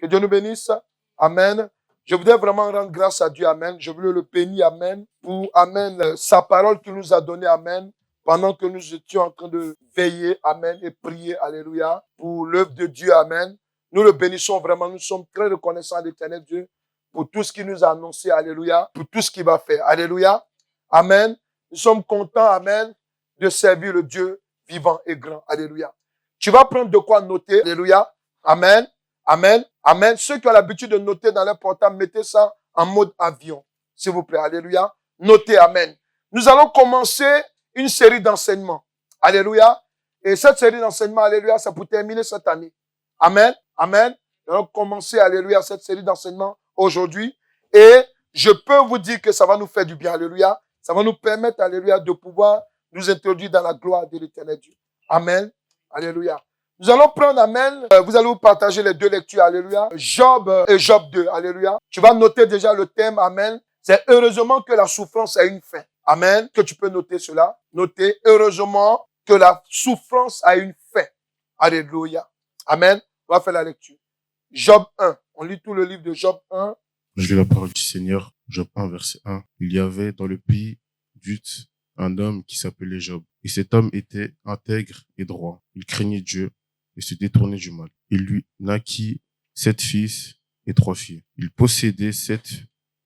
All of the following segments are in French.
Que Dieu nous bénisse. Amen. Je voudrais vraiment rendre grâce à Dieu. Amen. Je voulais le bénir. Amen. Pour, amen, sa parole qu'il nous a donnée. Amen. Pendant que nous étions en train de veiller. Amen. Et prier. Alléluia. Pour l'œuvre de Dieu. Amen. Nous le bénissons vraiment. Nous sommes très reconnaissants à l'Éternel Dieu pour tout ce qu'il nous a annoncé. Alléluia. Pour tout ce qu'il va faire. Alléluia. Amen. Nous sommes contents. Amen. De servir le Dieu vivant et grand. Alléluia. Tu vas prendre de quoi noter. Alléluia. Amen. Amen. Amen. Ceux qui ont l'habitude de noter dans leur portable, mettez ça en mode avion. S'il vous plaît. Alléluia. Notez. Amen. Nous allons commencer une série d'enseignements. Alléluia. Et cette série d'enseignements, alléluia, c'est pour terminer cette année. Amen. Amen. Nous allons commencer, alléluia, cette série d'enseignements aujourd'hui. Et je peux vous dire que ça va nous faire du bien. Alléluia. Ça va nous permettre, alléluia, de pouvoir nous introduire dans la gloire de l'Éternel Dieu. Amen. Alléluia. Nous allons prendre, amen, vous allez vous partager les deux lectures, alléluia. Job et Job 2, alléluia. Tu vas noter déjà le thème, amen. C'est heureusement que la souffrance a une fin. Amen. Que tu peux noter cela. Notez, heureusement que la souffrance a une fin. Alléluia. Amen. On va faire la lecture. Job 1. On lit tout le livre de Job 1. Je lis la parole du Seigneur. Job 1, verset 1. Il y avait dans le pays d'Uth un homme qui s'appelait Job. Et cet homme était intègre et droit. Il craignait Dieu et se détournait du mal. Il lui naquit 7 fils et 3 filles. Il possédait 7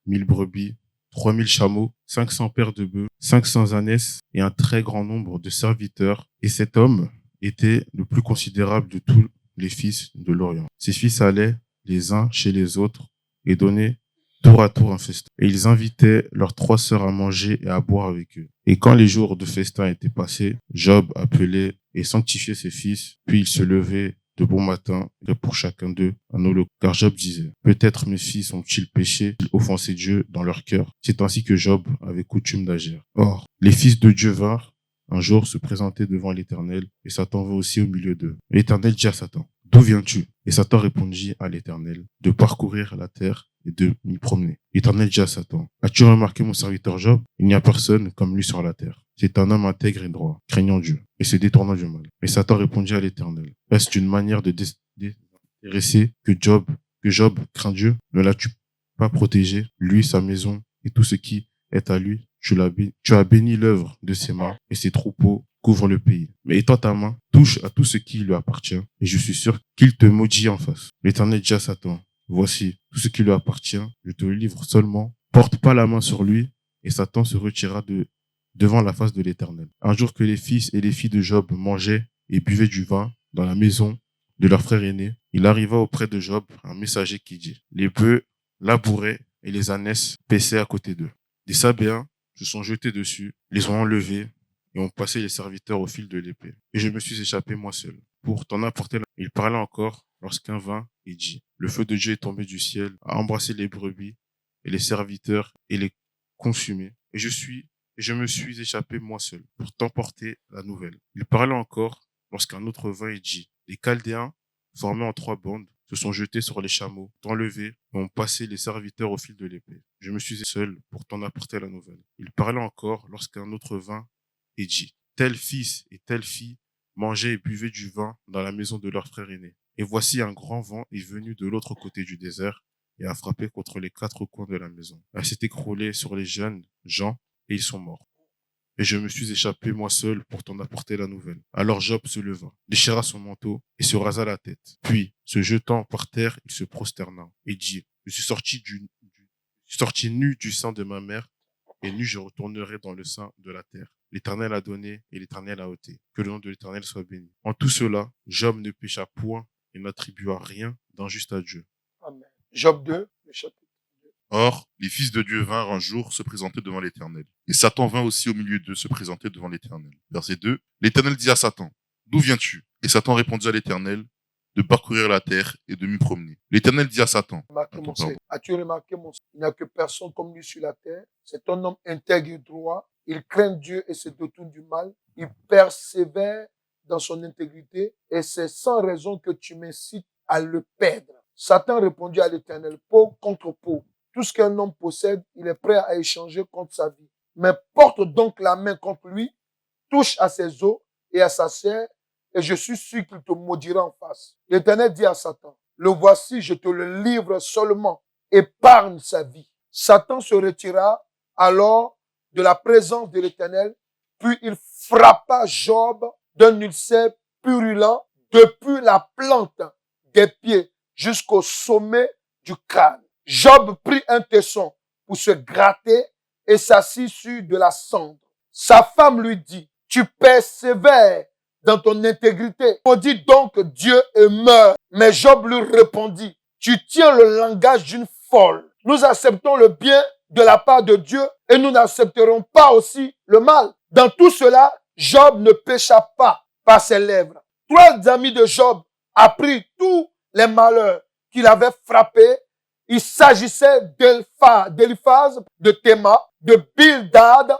000 brebis, 3 000 chameaux, 500 paires de bœufs, 500 ânesses et un très grand nombre de serviteurs. Et cet homme était le plus considérable de tous les fils de l'Orient. Ses fils allaient les uns chez les autres et donnaient tour à tour un festin. Et ils invitaient leurs 3 sœurs à manger et à boire avec eux. Et quand les jours de festin étaient passés, Job appelait et sanctifiait ses fils, puis il se levait de bon matin et pour chacun d'eux un holocauste. Car Job disait, peut-être mes fils ont-ils péché, ils offensé Dieu dans leur cœur. C'est ainsi que Job avait coutume d'agir. Or, les fils de Dieu vinrent un jour se présenter devant l'Éternel, et Satan vint aussi au milieu d'eux. L'Éternel dit à Satan, d'où viens-tu? Et Satan répondit à l'Éternel, de parcourir la terre et de m'y promener. L'Éternel dit à Satan, as-tu remarqué mon serviteur Job? Il n'y a personne comme lui sur la terre. C'est un homme intègre et droit, craignant Dieu, et se détournant du mal. Et Satan répondit à l'Éternel, est-ce une manière de désintéresser que Job craint Dieu? Ne l'as-tu pas protégé, lui, sa maison, et tout ce qui est à lui? Tu as béni l'œuvre de ses mains, et ses troupeaux couvrent le pays. Mais étends ta main, touche à tout ce qui lui appartient, et je suis sûr qu'il te maudit en face. L'Éternel dit à Satan, voici, tout ce qui lui appartient, je te le livre seulement. Porte pas la main sur lui, et Satan se retira devant la face de l'Éternel. Un jour que les fils et les filles de Job mangeaient et buvaient du vin dans la maison de leur frère aîné, il arriva auprès de Job un messager qui dit, les bœufs labouraient et les ânesses paissaient à côté d'eux. Des Sabéens se sont jetés dessus, les ont enlevés et ont passé les serviteurs au fil de l'épée. Et je me suis échappé moi seul. Pour t'en apporter il parlait encore lorsqu'un vint et dit, le feu de Dieu est tombé du ciel, a embrassé les brebis et les serviteurs et les consumé. Et je me suis échappé moi seul pour t'emporter la nouvelle. Il parlait encore lorsqu'un autre vint et dit, les Chaldéens, formés en 3 bandes, se sont jetés sur les chameaux, t'enlevé et ont passé les serviteurs au fil de l'épée. Je me suis seul pour t'en apporter la nouvelle. Il parlait encore lorsqu'un autre vint et dit, tel fils et telle fille mangeaient et buvaient du vin dans la maison de leur frère aîné. Et voici un grand vent est venu de l'autre côté du désert et a frappé contre les 4 coins de la maison. Elle s'est écroulée sur les jeunes gens et ils sont morts. Et je me suis échappé moi seul pour t'en apporter la nouvelle. Alors Job se leva, déchira son manteau et se rasa la tête. Puis, se jetant par terre, il se prosterna et dit, je suis sorti nu du sein de ma mère et nu je retournerai dans le sein de la terre. L'Éternel a donné et l'Éternel a ôté. Que le nom de l'Éternel soit béni. En tout cela, Job ne pécha point et n'attribua rien d'injuste à Dieu. Amen. Job 2, le chapitre. Or, les fils de Dieu vinrent un jour se présenter devant l'Éternel. Et Satan vint aussi au milieu d'eux se présenter devant l'Éternel. Verset 2. L'Éternel dit à Satan, d'où viens-tu? Et Satan répondit à l'Éternel, de parcourir la terre et de m'y promener. L'Éternel dit à Satan, as-tu remarqué mon Seigneur? Il n'y a que personne comme lui sur la terre. C'est un homme intègre et droit. Il craint Dieu et se détourne du mal. Il persévère dans son intégrité et c'est sans raison que tu m'incites à le perdre. Satan répondit à l'Éternel, peau contre peau. Tout ce qu'un homme possède, il est prêt à échanger contre sa vie. Mais porte donc la main contre lui, touche à ses os et à sa chair, et je suis sûr qu'il te maudira en face. L'Éternel dit à Satan, le voici, je te le livre seulement. Épargne sa vie. Satan se retira alors de la présence de l'Éternel, puis il frappa Job d'un ulcère purulent depuis la plante des pieds jusqu'au sommet du crâne. Job prit un tesson pour se gratter et s'assit sur de la cendre. Sa femme lui dit, tu persévères dans ton intégrité. Maudis donc Dieu et meurs. Mais Job lui répondit, tu tiens le langage d'une folle. Nous acceptons le bien de la part de Dieu et nous n'accepterons pas aussi le mal. Dans tout cela, Job ne pécha pas par ses lèvres. 3 amis de Job apprirent tous les malheurs qu'il avait frappés. Il s'agissait d'Éliphaz, de Théma, de Bildad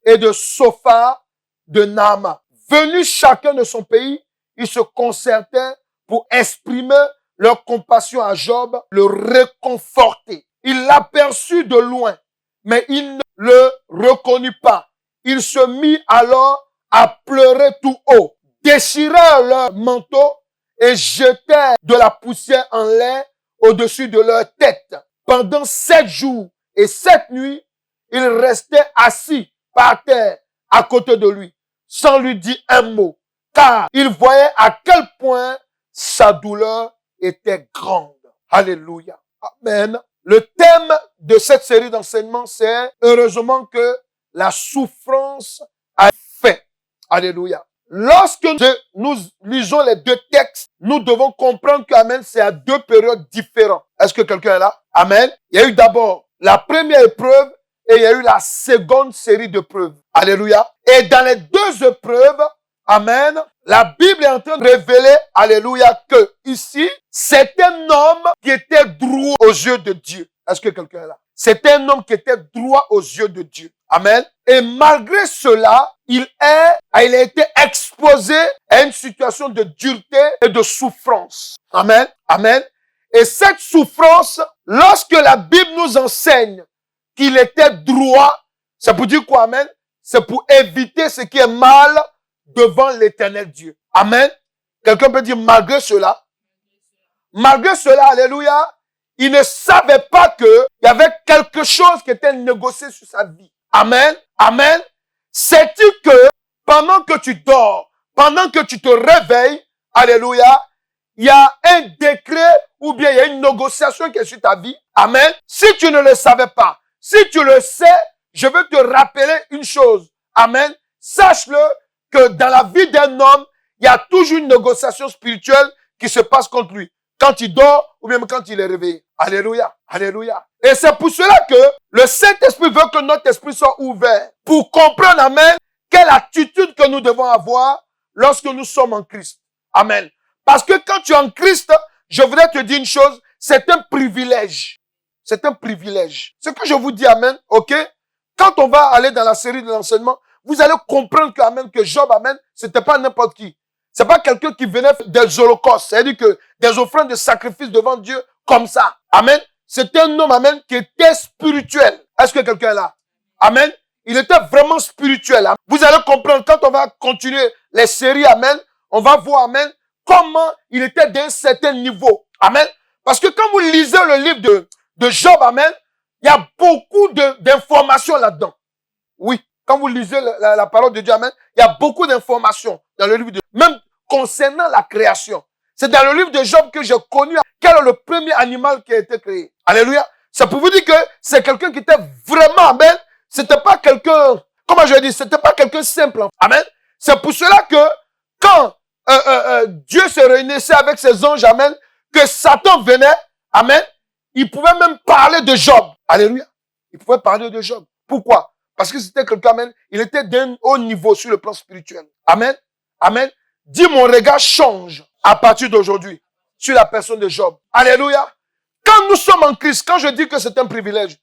et de Sophar, de Naama. Venus chacun de son pays, ils se concertaient pour exprimer leur compassion à Job, le réconforter. Il l'aperçut de loin, mais il ne le reconnut pas. Il se mit alors à pleurer tout haut, déchirèrent leur manteau et jetèrent de la poussière en l'air au-dessus de leur tête. Pendant 7 jours et 7 nuits, ils restaient assis par terre à côté de lui, sans lui dire un mot, car ils voyaient à quel point sa douleur était grande. Alléluia. Amen. Le thème de cette série d'enseignements, c'est heureusement que la souffrance a fait. Alléluia. Lorsque nous lisons les 2 textes, nous devons comprendre qu'Amen, c'est à 2 périodes différentes. Est-ce que quelqu'un est là? Amen. Il y a eu d'abord la première épreuve et il y a eu la seconde série d'épreuves. Alléluia. Et dans les 2 épreuves, Amen, la Bible est en train de révéler, alléluia, que ici, c'est un homme qui était droit aux yeux de Dieu. Est-ce que quelqu'un est là? C'est un homme qui était droit aux yeux de Dieu. Amen. Et malgré cela, il a été exposé à une situation de dureté et de souffrance. Amen. Amen. Et cette souffrance, lorsque la Bible nous enseigne qu'il était droit, c'est pour dire quoi? Amen. C'est pour éviter ce qui est mal devant l'Éternel Dieu. Amen. Quelqu'un peut dire malgré cela. Malgré cela, alléluia, il ne savait pas qu'il y avait quelque chose qui était négocié sur sa vie. Amen. Amen. Sais-tu que pendant que tu dors, pendant que tu te réveilles, alléluia, il y a un décret ou bien il y a une négociation qui est sur ta vie. Amen. Si tu ne le savais pas, si tu le sais, je veux te rappeler une chose. Amen. Sache-le que dans la vie d'un homme, il y a toujours une négociation spirituelle qui se passe contre lui. Quand il dort ou même quand il est réveillé. Alléluia. Alléluia. Et c'est pour cela que le Saint-Esprit veut que notre esprit soit ouvert pour comprendre, amen, quelle attitude que nous devons avoir lorsque nous sommes en Christ. Amen. Parce que quand tu es en Christ, je voudrais te dire une chose, c'est un privilège. C'est un privilège. Ce que je vous dis, amen, ok? Quand on va aller dans la série de l'enseignement, vous allez comprendre que, amen, que Job, amen, c'était pas n'importe qui. C'est pas quelqu'un qui venait des holocaustes, c'est-à-dire que des offrandes de sacrifices devant Dieu comme ça. Amen. C'était un homme, amen, qui était spirituel. Est-ce que quelqu'un est là? Amen. Il était vraiment spirituel. Amen. Vous allez comprendre, quand on va continuer les séries, amen, on va voir, amen, comment il était d'un certain niveau. Amen. Parce que quand vous lisez le livre de Job, amen, il y a beaucoup d'informations là-dedans. Oui. Quand vous lisez la parole de Dieu, amen, il y a beaucoup d'informations dans le livre de même concernant la création. C'est dans le livre de Job que j'ai connu quel est le premier animal qui a été créé. Alléluia. C'est pour vous dire que c'est quelqu'un qui était vraiment, amen. C'était pas quelqu'un, comment je dis, c'était pas quelqu'un simple. Amen. C'est pour cela que quand Dieu se réunissait avec ses anges, amen, que Satan venait, amen, il pouvait même parler de Job. Alléluia. Il pouvait parler de Job. Pourquoi? Parce que c'était quelqu'un, amen, il était d'un haut niveau sur le plan spirituel. Amen. Amen. Dis, mon regard change à partir d'aujourd'hui sur la personne de Job. Alléluia. Quand nous sommes en Christ, quand je dis que c'est un privilège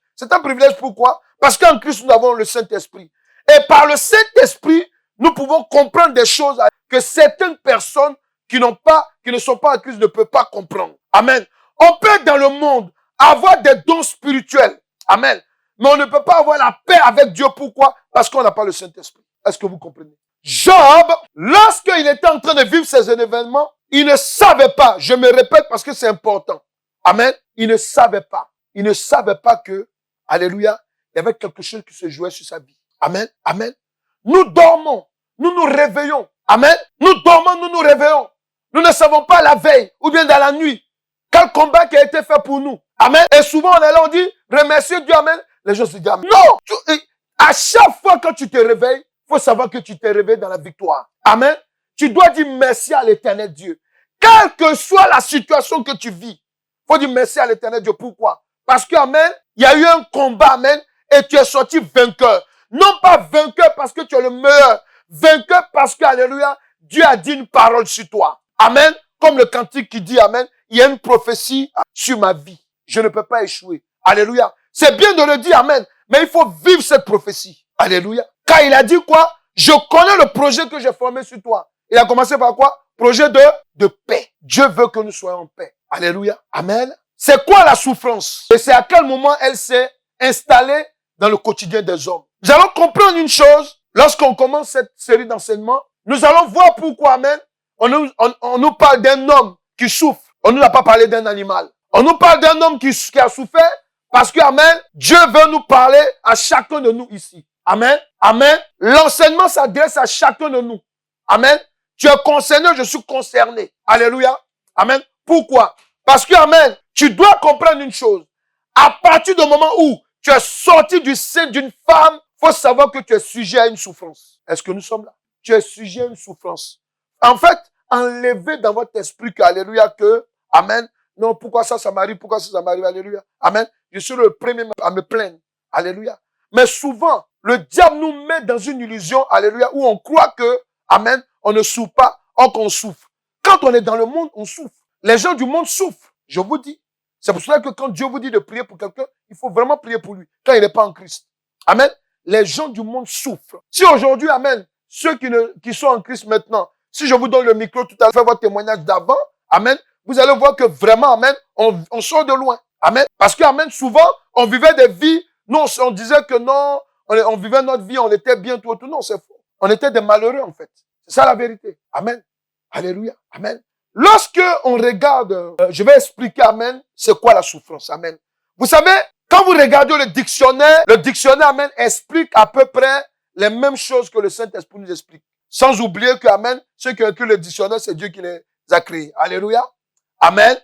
pourquoi? Parce qu'en Christ, nous avons le Saint-Esprit. Et par le Saint-Esprit, nous pouvons comprendre des choses que certaines personnes qui ne sont pas en Christ ne peuvent pas comprendre. Amen. On peut être dans le monde, avoir des dons spirituels. Amen. Mais on ne peut pas avoir la paix avec Dieu. Pourquoi? Parce qu'on n'a pas le Saint-Esprit. Est-ce que vous comprenez? Job, lorsqu'il était en train de vivre ces événements, il ne savait pas, je me répète parce que c'est important. Amen. Il ne savait pas. Il ne savait pas que, alléluia, il y avait quelque chose qui se jouait sur sa vie. Amen. Amen. Nous dormons. Nous nous réveillons. Amen. Nous dormons, nous nous réveillons. Nous ne savons pas la veille ou bien dans la nuit quel combat qui a été fait pour nous. Amen. Et souvent on est là, on dit, remercie Dieu, amen. Les gens se disent, amen. Non. À chaque fois que tu te réveilles, il faut savoir que tu t'es réveillé dans la victoire. Amen. Tu dois dire merci à l'éternel Dieu. Quelle que soit la situation que tu vis, il faut dire merci à l'éternel Dieu. Pourquoi? Parce que, amen, il y a eu un combat, amen, et tu es sorti vainqueur. Non pas vainqueur parce que tu es le meilleur. Vainqueur parce que, alléluia, Dieu a dit une parole sur toi. Amen. Comme le cantique qui dit, amen, il y a une prophétie sur ma vie. Je ne peux pas échouer. Alléluia. C'est bien de le dire, amen, mais il faut vivre cette prophétie. Alléluia. Car il a dit quoi? Je connais le projet que j'ai formé sur toi. Il a commencé par quoi? Projet de paix. Dieu veut que nous soyons en paix. Alléluia. Amen. C'est quoi la souffrance? Et c'est à quel moment elle s'est installée dans le quotidien des hommes. Nous allons comprendre une chose. Lorsqu'on commence cette série d'enseignements, nous allons voir pourquoi, amen, on nous parle d'un homme qui souffre. On ne nous a pas parlé d'un animal. On nous parle d'un homme qui a souffert parce que, amen, Dieu veut nous parler à chacun de nous ici. Amen. Amen. L'enseignement s'adresse à chacun de nous. Amen. Tu es concerné, je suis concerné. Alléluia. Amen. Pourquoi? Parce que, amen, tu dois comprendre une chose. À partir du moment où tu es sorti du sein d'une femme, il faut savoir que tu es sujet à une souffrance. Est-ce que nous sommes là? Tu es sujet à une souffrance. En fait, enlevez dans votre esprit que, alléluia, que, amen, non, pourquoi ça m'arrive, pourquoi ça m'arrive, alléluia. Amen. Je suis le premier à me plaindre. Alléluia. Mais souvent, le diable nous met dans une illusion, alléluia, où on croit que, amen, on ne souffre pas, or qu'on souffre. Quand on est dans le monde, on souffre. Les gens du monde souffrent, je vous dis. C'est pour cela que quand Dieu vous dit de prier pour quelqu'un, il faut vraiment prier pour lui, quand il n'est pas en Christ. Amen. Les gens du monde souffrent. Si aujourd'hui, amen, ceux qui sont en Christ maintenant, si je vous donne le micro tout à l'heure, faites votre témoignage d'avant, amen, vous allez voir que vraiment, amen, on sort de loin. Amen. Parce que, amen, souvent, on vivait des vies, non, on disait que non, on vivait notre vie, on était bien, tout. Non, c'est faux. On était des malheureux, en fait. C'est ça la vérité. Amen. Alléluia. Amen. Lorsque on regarde, je vais expliquer, amen, c'est quoi la souffrance. Amen. Vous savez, quand vous regardez le dictionnaire, amen, explique à peu près les mêmes choses que le Saint-Esprit nous explique. Sans oublier que, amen, ceux qui ont écrit le dictionnaire, c'est Dieu qui les a créés. Alléluia. Amen.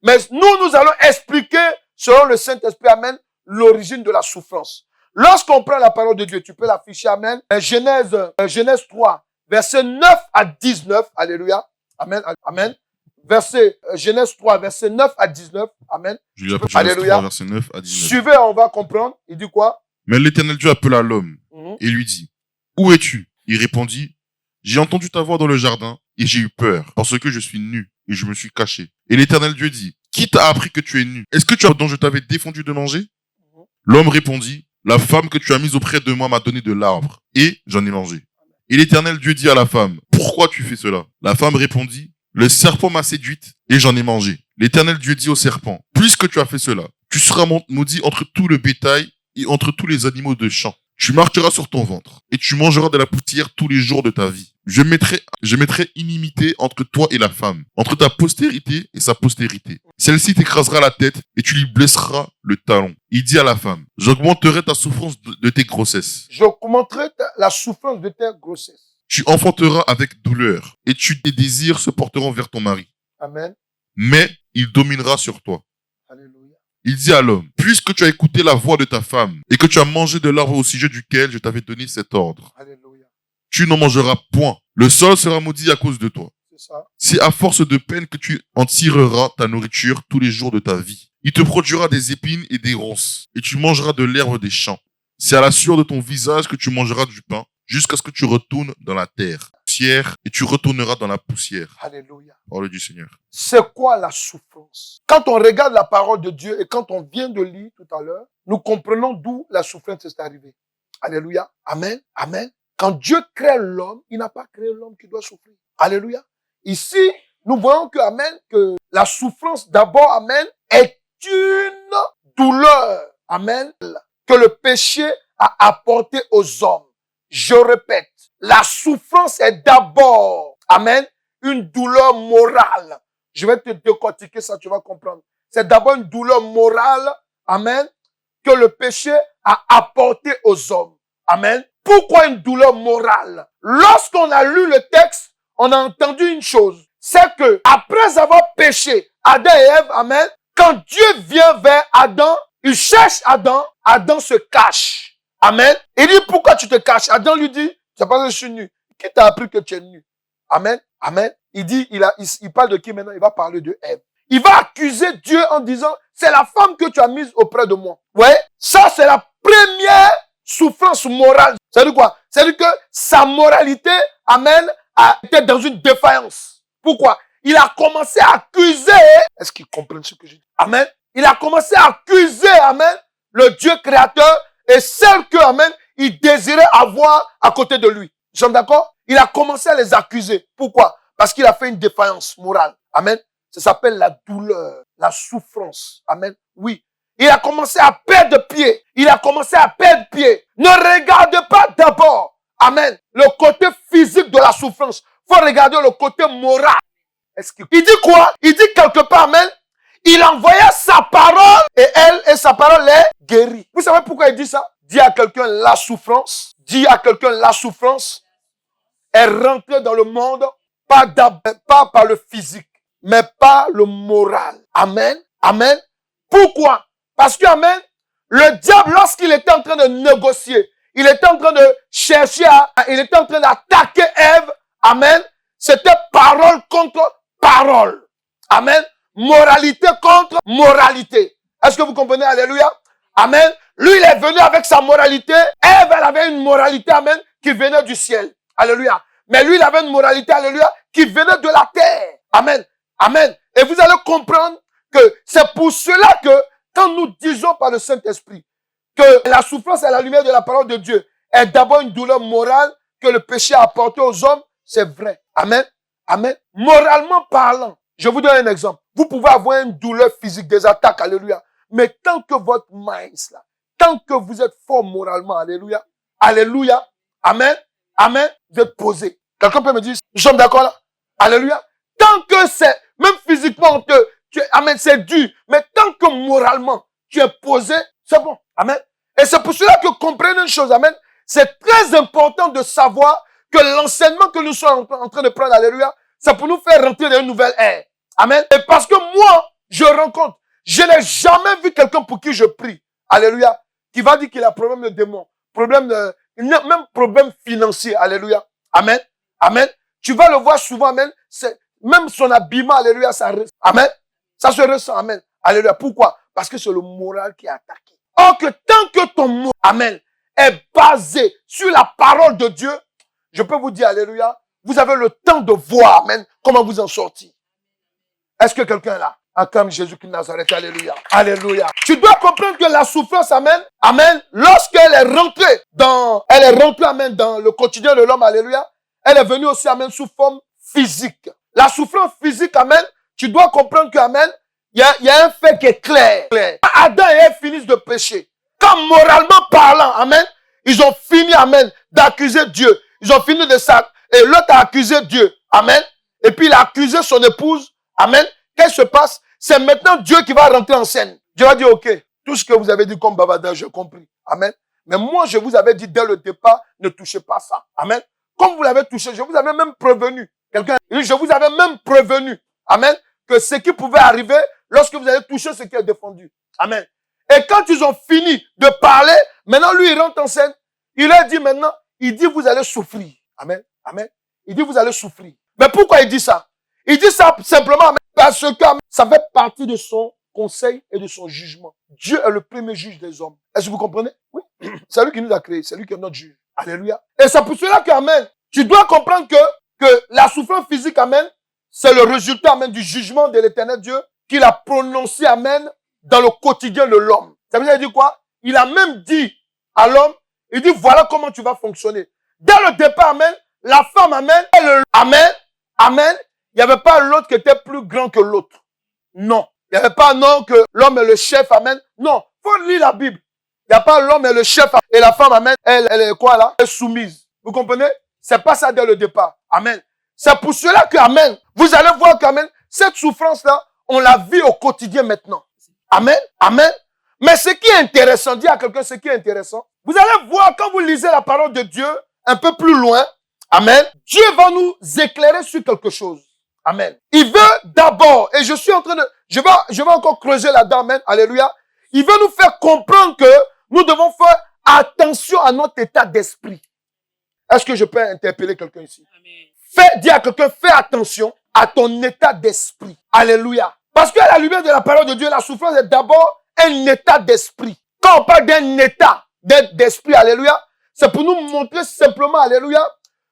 Mais nous allons expliquer, selon le Saint-Esprit, amen, l'origine de la souffrance. Lorsqu'on prend la parole de Dieu, tu peux l'afficher, amen, Genèse 3, versets 9 à 19, alléluia, amen, amen. Genèse 3, versets 9 à 19, amen. Genèse Alléluia. 3, verset 9 à 19. Suivez, on va comprendre. Il dit quoi? Mais l'Éternel Dieu appela l'homme et lui dit, où es-tu? Il répondit, j'ai entendu ta voix dans le jardin et j'ai eu peur parce que je suis nu et je me suis caché. Et l'Éternel Dieu dit, qui t'a appris que tu es nu? Est-ce que tu as dont je t'avais défendu de manger? L'homme répondit, la femme que tu as mise auprès de moi m'a donné de l'arbre et j'en ai mangé. Et l'Éternel Dieu dit à la femme, pourquoi tu fais cela? La femme répondit, le serpent m'a séduite et j'en ai mangé. L'Éternel Dieu dit au serpent, puisque tu as fait cela, tu seras maudit entre tout le bétail et entre tous les animaux de champ. Tu marcheras sur ton ventre et tu mangeras de la poussière tous les jours de ta vie. Je mettrai inimité entre toi et la femme, entre ta postérité et sa postérité. Celle-ci t'écrasera la tête et tu lui blesseras le talon. Il dit à la femme, j'augmenterai ta souffrance de tes grossesses. J'augmenterai la souffrance de tes grossesses. Tu enfanteras avec douleur et tes désirs se porteront vers ton mari. Amen. Mais il dominera sur toi. Alléluia. Il dit à l'homme, puisque tu as écouté la voix de ta femme et que tu as mangé de l'arbre au sujet duquel je t'avais donné cet ordre, Alléluia. tu n'en mangeras point. Le sol sera maudit à cause de toi. C'est ça. C'est à force de peine que tu en tireras ta nourriture tous les jours de ta vie. Il te produira des épines et des ronces, et tu mangeras de l'herbe des champs. C'est à la sueur de ton visage que tu mangeras du pain, jusqu'à ce que tu retournes dans la terre. Poussière, et tu retourneras dans la poussière. Alléluia. Parole du Seigneur. C'est quoi la souffrance? Quand on regarde la parole de Dieu et quand on vient de lire tout à l'heure, nous comprenons d'où la souffrance est arrivée. Alléluia. Amen. Amen. Quand Dieu crée l'homme, il n'a pas créé l'homme qui doit souffrir. Alléluia. Ici, nous voyons que, amen, que la souffrance d'abord, amen, est une douleur, amen, que le péché a apporté aux hommes. Je répète, la souffrance est d'abord, amen, une douleur morale. Je vais te décortiquer ça, tu vas comprendre. C'est d'abord une douleur morale, amen, que le péché a apporté aux hommes. Amen. Pourquoi une douleur morale? Lorsqu'on a lu le texte, on a entendu une chose. C'est que, après avoir péché, Adam et Ève, amen, quand Dieu vient vers Adam, il cherche Adam, Adam se cache. Amen. Il dit, pourquoi tu te caches? Adam lui dit, c'est parce que je suis nu. Qui t'a appris que tu es nu? Amen. Amen. Il dit, il parle de qui maintenant? Il va parler de Ève. Il va accuser Dieu en disant, c'est la femme que tu as mise auprès de moi. Ouais. Ça, c'est la première souffrance morale. C'est-à-dire quoi? C'est-à-dire que sa moralité, amen, était dans une défaillance. Pourquoi? Il a commencé à accuser. Est-ce qu'ils comprennent ce que je dis? Amen. Il a commencé à accuser, amen, le Dieu créateur et celle que, amen, il désirait avoir à côté de lui. Nous sommes d'accord? Il a commencé à les accuser. Pourquoi? Parce qu'il a fait une défaillance morale. Amen. Ça s'appelle la douleur, la souffrance. Amen. Oui. Il a commencé à perdre pied. Il a commencé à perdre pied. Ne regarde pas d'abord, amen, le côté physique de la souffrance. Faut regarder le côté moral. Il dit quoi? Il dit quelque part, amen, il envoyait sa parole et sa parole les guérit. Vous savez pourquoi il dit ça? Dis à quelqu'un la souffrance. Dis à quelqu'un la souffrance est rentrée dans le monde, pas par le physique, mais par le moral. Amen. Amen. Pourquoi? Parce que, amen, le diable, lorsqu'il était en train de négocier, il était en train de chercher il était en train d'attaquer Ève, amen, c'était parole contre parole. Amen. Moralité contre moralité. Est-ce que vous comprenez? Alléluia. Amen. Lui, il est venu avec sa moralité. Ève, elle avait une moralité, amen, qui venait du ciel. Alléluia. Mais lui, il avait une moralité, alléluia, qui venait de la terre. Amen. Amen. Et vous allez comprendre que c'est pour cela que quand nous disons par le Saint-Esprit que la souffrance à la lumière de la parole de Dieu est d'abord une douleur morale que le péché a apporté aux hommes, c'est vrai. Amen. Amen. Moralement parlant, je vous donne un exemple. Vous pouvez avoir une douleur physique, des attaques, alléluia. Mais tant que votre mind, là, tant que vous êtes fort moralement, alléluia, alléluia, amen, amen, vous êtes posé. Quelqu'un peut me dire, nous sommes d'accord là? Alléluia. Tant que c'est, même physiquement, amen, c'est dur. Mais tant que moralement, tu es posé, c'est bon. Amen. Et c'est pour cela que comprenez une chose, amen. C'est très important de savoir que l'enseignement que nous sommes en train de prendre, alléluia, c'est pour nous faire rentrer dans une nouvelle ère. Amen. Et parce que moi, je rencontre, je n'ai jamais vu quelqu'un pour qui je prie, alléluia, qui va dire qu'il a problème de démon, même problème financier, alléluia. Amen. Amen. Tu vas le voir souvent, amen. Même son habillement, alléluia, ça ressent. Amen. Ça se ressent, amen. Alléluia. Pourquoi? Parce que c'est le moral qui est attaqué. Or que tant que ton mot, amen, est basé sur la parole de Dieu, je peux vous dire, alléluia, vous avez le temps de voir, amen, comment vous en sortir. Est-ce que quelqu'un est là? Acclame Jésus-Christ de Nazareth, alléluia. Alléluia. Tu dois comprendre que la souffrance, amen, amen, lorsqu'elle est rentrée amen, dans le quotidien de l'homme, alléluia, elle est venue aussi, amen, sous forme physique. La souffrance physique, amen, tu dois comprendre que, amen, il y a un fait qui est clair. Adam et Ève finissent de pécher. Quand moralement parlant, amen, ils ont fini, amen, d'accuser Dieu. Ils ont fini de ça. Et l'autre a accusé Dieu. Amen. Et puis il a accusé son épouse. Amen. Qu'est-ce qui se passe? C'est maintenant Dieu qui va rentrer en scène. Dieu va dire, ok, tout ce que vous avez dit comme bavardage, j'ai compris. Amen. Mais moi, je vous avais dit dès le départ, ne touchez pas ça. Amen. Comme vous l'avez touché, je vous avais même prévenu. Je vous avais même prévenu. Amen. Que ce qui pouvait arriver lorsque vous allez toucher ce qui est défendu. Amen. Et quand ils ont fini de parler, maintenant lui, il rentre en scène. Il a dit maintenant, il dit vous allez souffrir. Amen. Amen. Il dit vous allez souffrir. Mais pourquoi il dit ça? Il dit ça simplement parce que ça fait partie de son conseil et de son jugement. Dieu est le premier juge des hommes. Est-ce que vous comprenez? Oui. C'est lui qui nous a créés. C'est lui qui est notre juge. Alléluia. Et c'est pour cela que, amen, tu dois comprendre que la souffrance physique, amen, c'est le résultat, amen, du jugement de l'éternel Dieu qu'il a prononcé, amen, dans le quotidien de l'homme. Ça veut dire quoi? Il a même dit à l'homme, il dit, voilà comment tu vas fonctionner. Dès le départ, amen, la femme, amen, amen, amen, il n'y avait pas l'autre qui était plus grand que l'autre. Non. Il n'y avait pas non que l'homme est le chef, amen. Non. Faut lire la Bible. Il n'y a pas l'homme est le chef et la femme, amen, elle est quoi là? Elle est soumise. Vous comprenez? C'est pas ça dès le départ. Amen. C'est pour cela que, amen, vous allez voir qu'amen, cette souffrance-là, on la vit au quotidien maintenant. Amen. Amen. Mais ce qui est intéressant, dis à quelqu'un ce qui est intéressant, vous allez voir quand vous lisez la parole de Dieu un peu plus loin, amen, Dieu va nous éclairer sur quelque chose. Amen. Il veut d'abord, et je suis en train de, je vais encore creuser là-dedans, amen, alléluia. Il veut nous faire comprendre que nous devons faire attention à notre état d'esprit. Est-ce que je peux interpeller quelqu'un ici? Amen. Dis à quelqu'un, fais attention à ton état d'esprit. Alléluia. Parce qu'à la lumière de la parole de Dieu, la souffrance est d'abord un état d'esprit. Quand on parle d'un état d'esprit, alléluia, c'est pour nous montrer simplement, alléluia,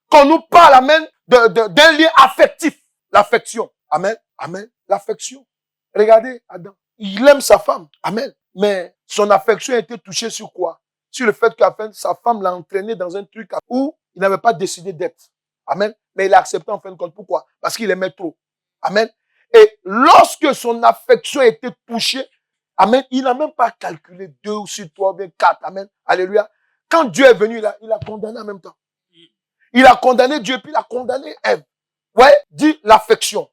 qu'on nous parle, amen, d'un lien affectif. L'affection. Amen. Amen. L'affection. Regardez Adam. Il aime sa femme. Amen. Mais son affection a été touchée sur quoi? Sur le fait qu'à fin, sa femme l'a entraîné dans un truc où il n'avait pas décidé d'être. Amen. Mais il a accepté en fin de compte. Pourquoi? Parce qu'il aimait trop. Amen. Et lorsque son affection a été touchée, amen, il n'a même pas calculé 2 ou 6, 3 ou bien 4. Amen. Alléluia. Quand Dieu est venu, il a condamné en même temps. Il a condamné Dieu, puis il a condamné Ève. Ouais, dis l'affection.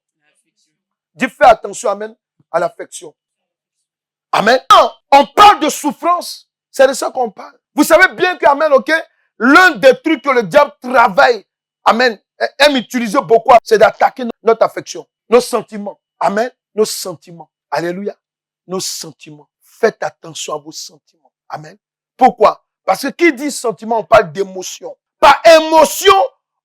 Dis fais attention, amen, à l'affection. Amen. Quand on parle de souffrance, c'est de ça qu'on parle. Vous savez bien que, amen, ok, l'un des trucs que le diable travaille, amen, aime utiliser beaucoup, c'est d'attaquer notre affection, nos sentiments. Amen. Nos sentiments. Alléluia. Nos sentiments. Faites attention à vos sentiments. Amen. Pourquoi? Parce que qui dit sentiment, on parle d'émotion. Par émotion,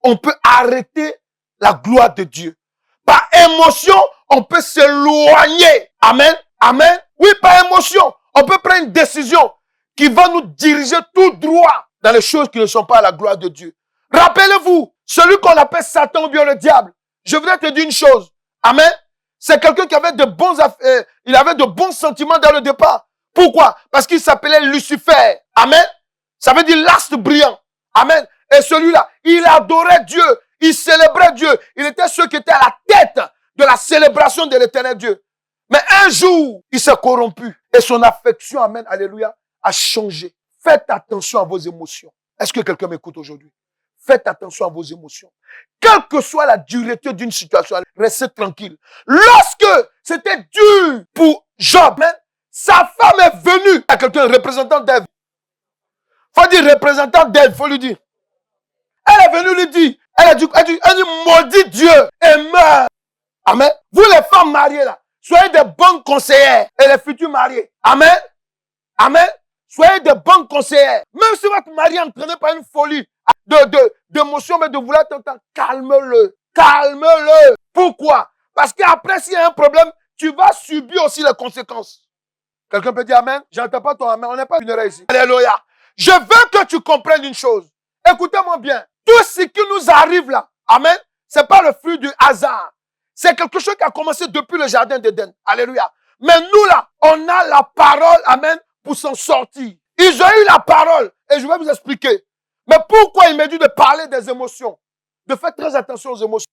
on peut arrêter la gloire de Dieu. Par émotion, on peut s'éloigner. Amen. Amen. Oui, par émotion, on peut prendre une décision qui va nous diriger tout droit dans les choses qui ne sont pas à la gloire de Dieu. Rappelez-vous, celui qu'on appelle Satan ou bien le diable. Je voudrais te dire une chose. Amen. C'est quelqu'un qui avait il avait de bons sentiments dans le départ. Pourquoi? Parce qu'il s'appelait Lucifer. Amen. Ça veut dire l'astre brillant. Amen. Et celui-là, il adorait Dieu. Il célébrait Dieu. Il était celui qui était à la tête de la célébration de l'éternel Dieu. Mais un jour, il s'est corrompu. Et son affection, amen, alléluia, a changé. Faites attention à vos émotions. Est-ce que quelqu'un m'écoute aujourd'hui? Faites attention à vos émotions. Quelle que soit la dureté d'une situation, restez tranquille. Lorsque c'était dur pour Job, sa femme est venue à quelqu'un, représentant d'Ève. Faut dire représentant d'Ève, faut lui dire. Elle est venue lui dire, elle dit, maudit Dieu et meurt. Amen. Vous les femmes mariées là, soyez de bonnes conseillères et les futurs mariés. Amen. Amen. Soyez de bonnes conseillères. Même si votre mari est entraîné par une folie d'émotion, mais de vouloir t'entendre, calme-le. Calme-le. Pourquoi? Parce qu'après, s'il y a un problème, tu vas subir aussi les conséquences. Quelqu'un peut dire amen? J'entends pas ton amen. On n'est pas funéraire ici. Alléluia. Je veux que tu comprennes une chose. Écoutez-moi bien. Tout ce qui nous arrive là, amen, c'est pas le fruit du hasard. C'est quelque chose qui a commencé depuis le jardin d'Éden. Alléluia. Mais nous là, on a la parole, amen, pour s'en sortir. Ils ont eu la parole. Et je vais vous expliquer. Mais pourquoi il m'a dit de parler des émotions? De faire très attention aux émotions.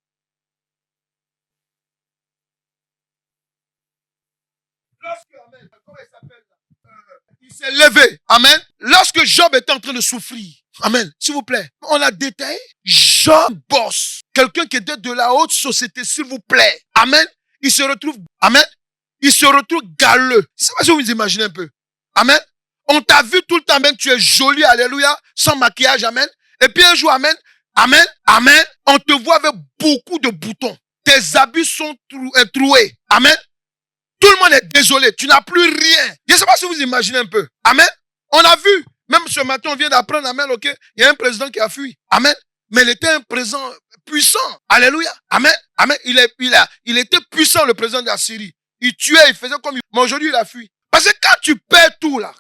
Lorsque, amen, comment il s'appelle? Il s'est levé. Amen. Lorsque Job était en train de souffrir. Amen. S'il vous plaît. On a détaillé. Job boss. Quelqu'un qui était de la haute société, s'il vous plaît. Amen. Il se retrouve. Amen. Il se retrouve galeux. Je sais pas si vous imaginez un peu. Amen. On t'a vu tout le temps, amen. Tu es joli, alléluia. Sans maquillage, amen. Et puis un jour, amen. Amen. Amen. On te voit avec beaucoup de boutons. Tes habits sont troués. Amen. Tout le monde est désolé. Tu n'as plus rien. Je ne sais pas si vous imaginez un peu. Amen. On a vu. Même ce matin, on vient d'apprendre, amen, ok. Il y a un président qui a fui. Amen. Mais il était un président puissant. Alléluia. Amen. Amen. Il était puissant, le président de la Syrie. Il tuait, il faisait comme il... Mais aujourd'hui, il a fui. Parce que quand tu perds tout, là,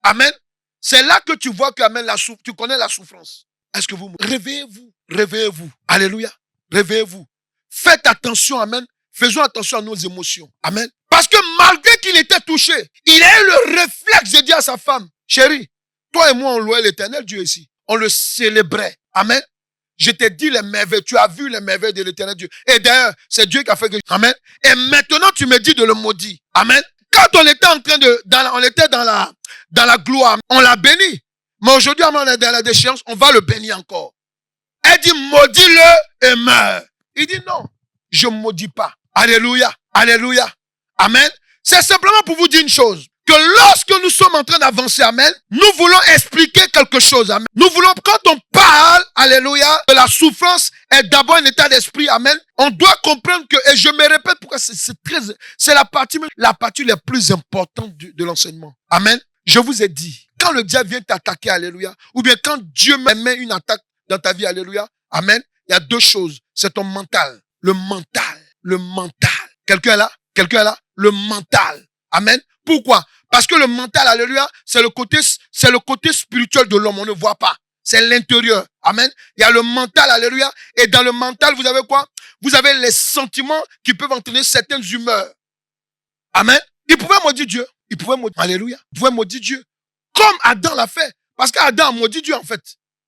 amen, c'est là que tu vois que, amen, tu connais la souffrance. Est-ce que vous... Réveillez-vous. Réveillez-vous. Alléluia. Réveillez-vous. Faites attention, amen. Faisons attention à nos émotions. Amen. Parce que malgré qu'il était touché, il a eu le réflexe de dire à sa femme, chérie, toi et moi, on louait l'éternel Dieu ici. On le célébrait. Amen. Je t'ai dit les merveilles. Tu as vu les merveilles de l'éternel Dieu. Et d'ailleurs, c'est Dieu qui a fait que... Amen. Et maintenant, tu me dis de le maudire. Amen. Quand on était en train de... on était dans la gloire, on l'a béni. Mais aujourd'hui, on est dans la déchéance, on va le bénir encore. Elle dit, maudis-le et meurs. Il dit, non, je ne maudis pas. Alléluia, alléluia, amen. C'est simplement pour vous dire une chose, que lorsque nous sommes en train d'avancer, amen, nous voulons expliquer quelque chose, amen. Nous voulons, quand on parle, alléluia, que la souffrance est d'abord un état d'esprit, amen, on doit comprendre que, et je me répète pourquoi c'est la partie la plus importante de l'enseignement. Amen. Je vous ai dit, quand le diable vient t'attaquer, alléluia, ou bien quand Dieu met une attaque dans ta vie, alléluia, amen, il y a deux choses. C'est ton mental. Le mental. Le mental. Quelqu'un est là? Quelqu'un est là? Le mental. Amen. Pourquoi? Parce que le mental, alléluia, c'est le côté spirituel de l'homme. On ne voit pas. C'est l'intérieur. Amen. Il y a le mental, alléluia. Et dans le mental, vous avez quoi? Vous avez les sentiments qui peuvent entraîner certaines humeurs. Amen. Il pouvait maudire Dieu. Il pouvait maudire, alléluia. Il pouvait maudire Dieu. Comme Adam l'a fait. Parce qu'Adam a maudit Dieu, en fait.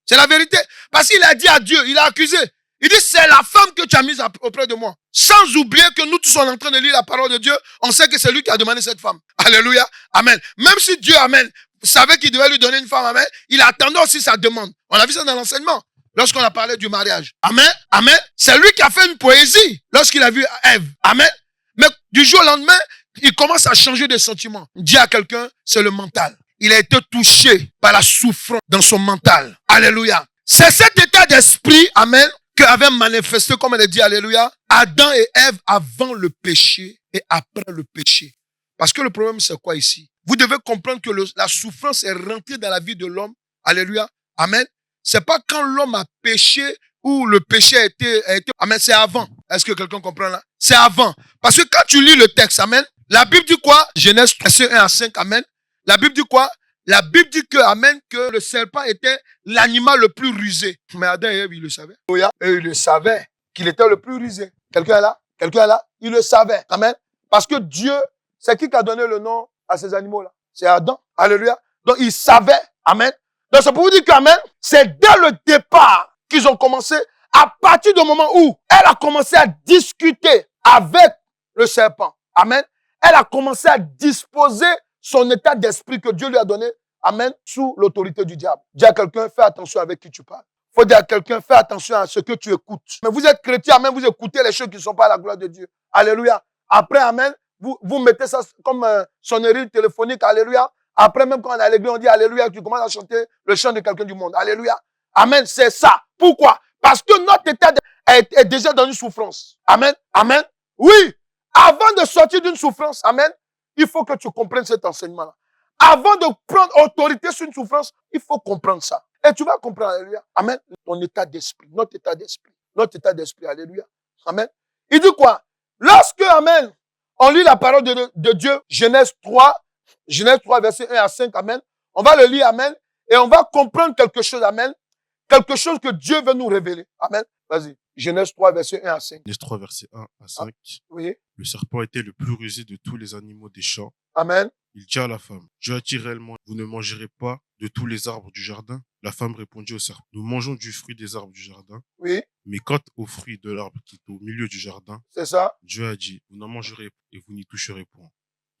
C'est la vérité. Parce qu'il a dit à Dieu, il a accusé. Il dit, c'est la femme que tu as mise auprès de moi. Sans oublier que nous tous sommes en train de lire la parole de Dieu, on sait que c'est lui qui a demandé cette femme. Alléluia. Amen. Même si Dieu, amen, savait qu'il devait lui donner une femme, amen, il attendait aussi sa demande. On a vu ça dans l'enseignement. Lorsqu'on a parlé du mariage. Amen. Amen. C'est lui qui a fait une poésie lorsqu'il a vu Ève. Amen. Mais du jour au lendemain, il commence à changer de sentiment. Il dit à quelqu'un, c'est le mental. Il a été touché par la souffrance dans son mental. Alléluia. C'est cet état d'esprit, amen, que avait manifesté, comme elle a dit, alléluia, Adam et Ève avant le péché et après le péché. Parce que le problème, c'est quoi ici? Vous devez comprendre que la souffrance est rentrée dans la vie de l'homme. Alléluia. Amen. C'est pas quand l'homme a péché ou le péché a été, amen, c'est avant. Est-ce que quelqu'un comprend là? C'est avant. Parce que quand tu lis le texte, amen, la Bible dit quoi? Genèse 1 à 5, amen. La Bible dit quoi? La Bible dit que, amen, que le serpent était l'animal le plus rusé. Mais Adam et Ève, ils le savaient. Et ils le savaient qu'il était le plus rusé. Quelqu'un est là? Quelqu'un est là? Il le savait. Amen. Parce que Dieu, c'est qui a donné le nom à ces animaux-là? C'est Adam. Alléluia. Donc, il savait. Amen. Donc, c'est pour vous dire qu'amen, c'est dès le départ qu'ils ont commencé, à partir du moment où elle a commencé à discuter avec le serpent. Amen. Elle a commencé à disposer son état d'esprit que Dieu lui a donné, amen, sous l'autorité du diable. Dis à quelqu'un, fais attention avec qui tu parles. Faut dire à quelqu'un, fais attention à ce que tu écoutes. Mais vous êtes chrétien, amen, vous écoutez les choses qui ne sont pas à la gloire de Dieu. Alléluia. Après, amen, vous mettez ça comme sonnerie téléphonique, alléluia. Après, même quand on est à l'église, on dit alléluia, tu commences à chanter le chant de quelqu'un du monde. Alléluia. Amen, c'est ça. Pourquoi? Parce que notre état est déjà dans une souffrance. Amen. Amen. Oui. Avant de sortir d'une souffrance, amen, il faut que tu comprennes cet enseignement-là. Avant de prendre autorité sur une souffrance, il faut comprendre ça. Et tu vas comprendre, alléluia. Amen. Ton état d'esprit, notre état d'esprit, alléluia. Amen. Il dit quoi? Lorsque, amen, on lit la parole de Dieu, Genèse 3, verset 1 à 5, amen. On va le lire, amen, et on va comprendre quelque chose, amen. Quelque chose que Dieu veut nous révéler. Amen. Vas-y. Genèse 3, verset 1 à 5. Genèse 3, verset 1 à 5. Oui. Le serpent était le plus rusé de tous les animaux des champs. Amen. Il dit à la femme, Dieu a dit réellement, vous ne mangerez pas de tous les arbres du jardin. La femme répondit au serpent, nous mangeons du fruit des arbres du jardin. Oui. Mais quant au fruit de l'arbre qui est au milieu du jardin, c'est ça. Dieu a dit, vous n'en mangerez et vous n'y toucherez point,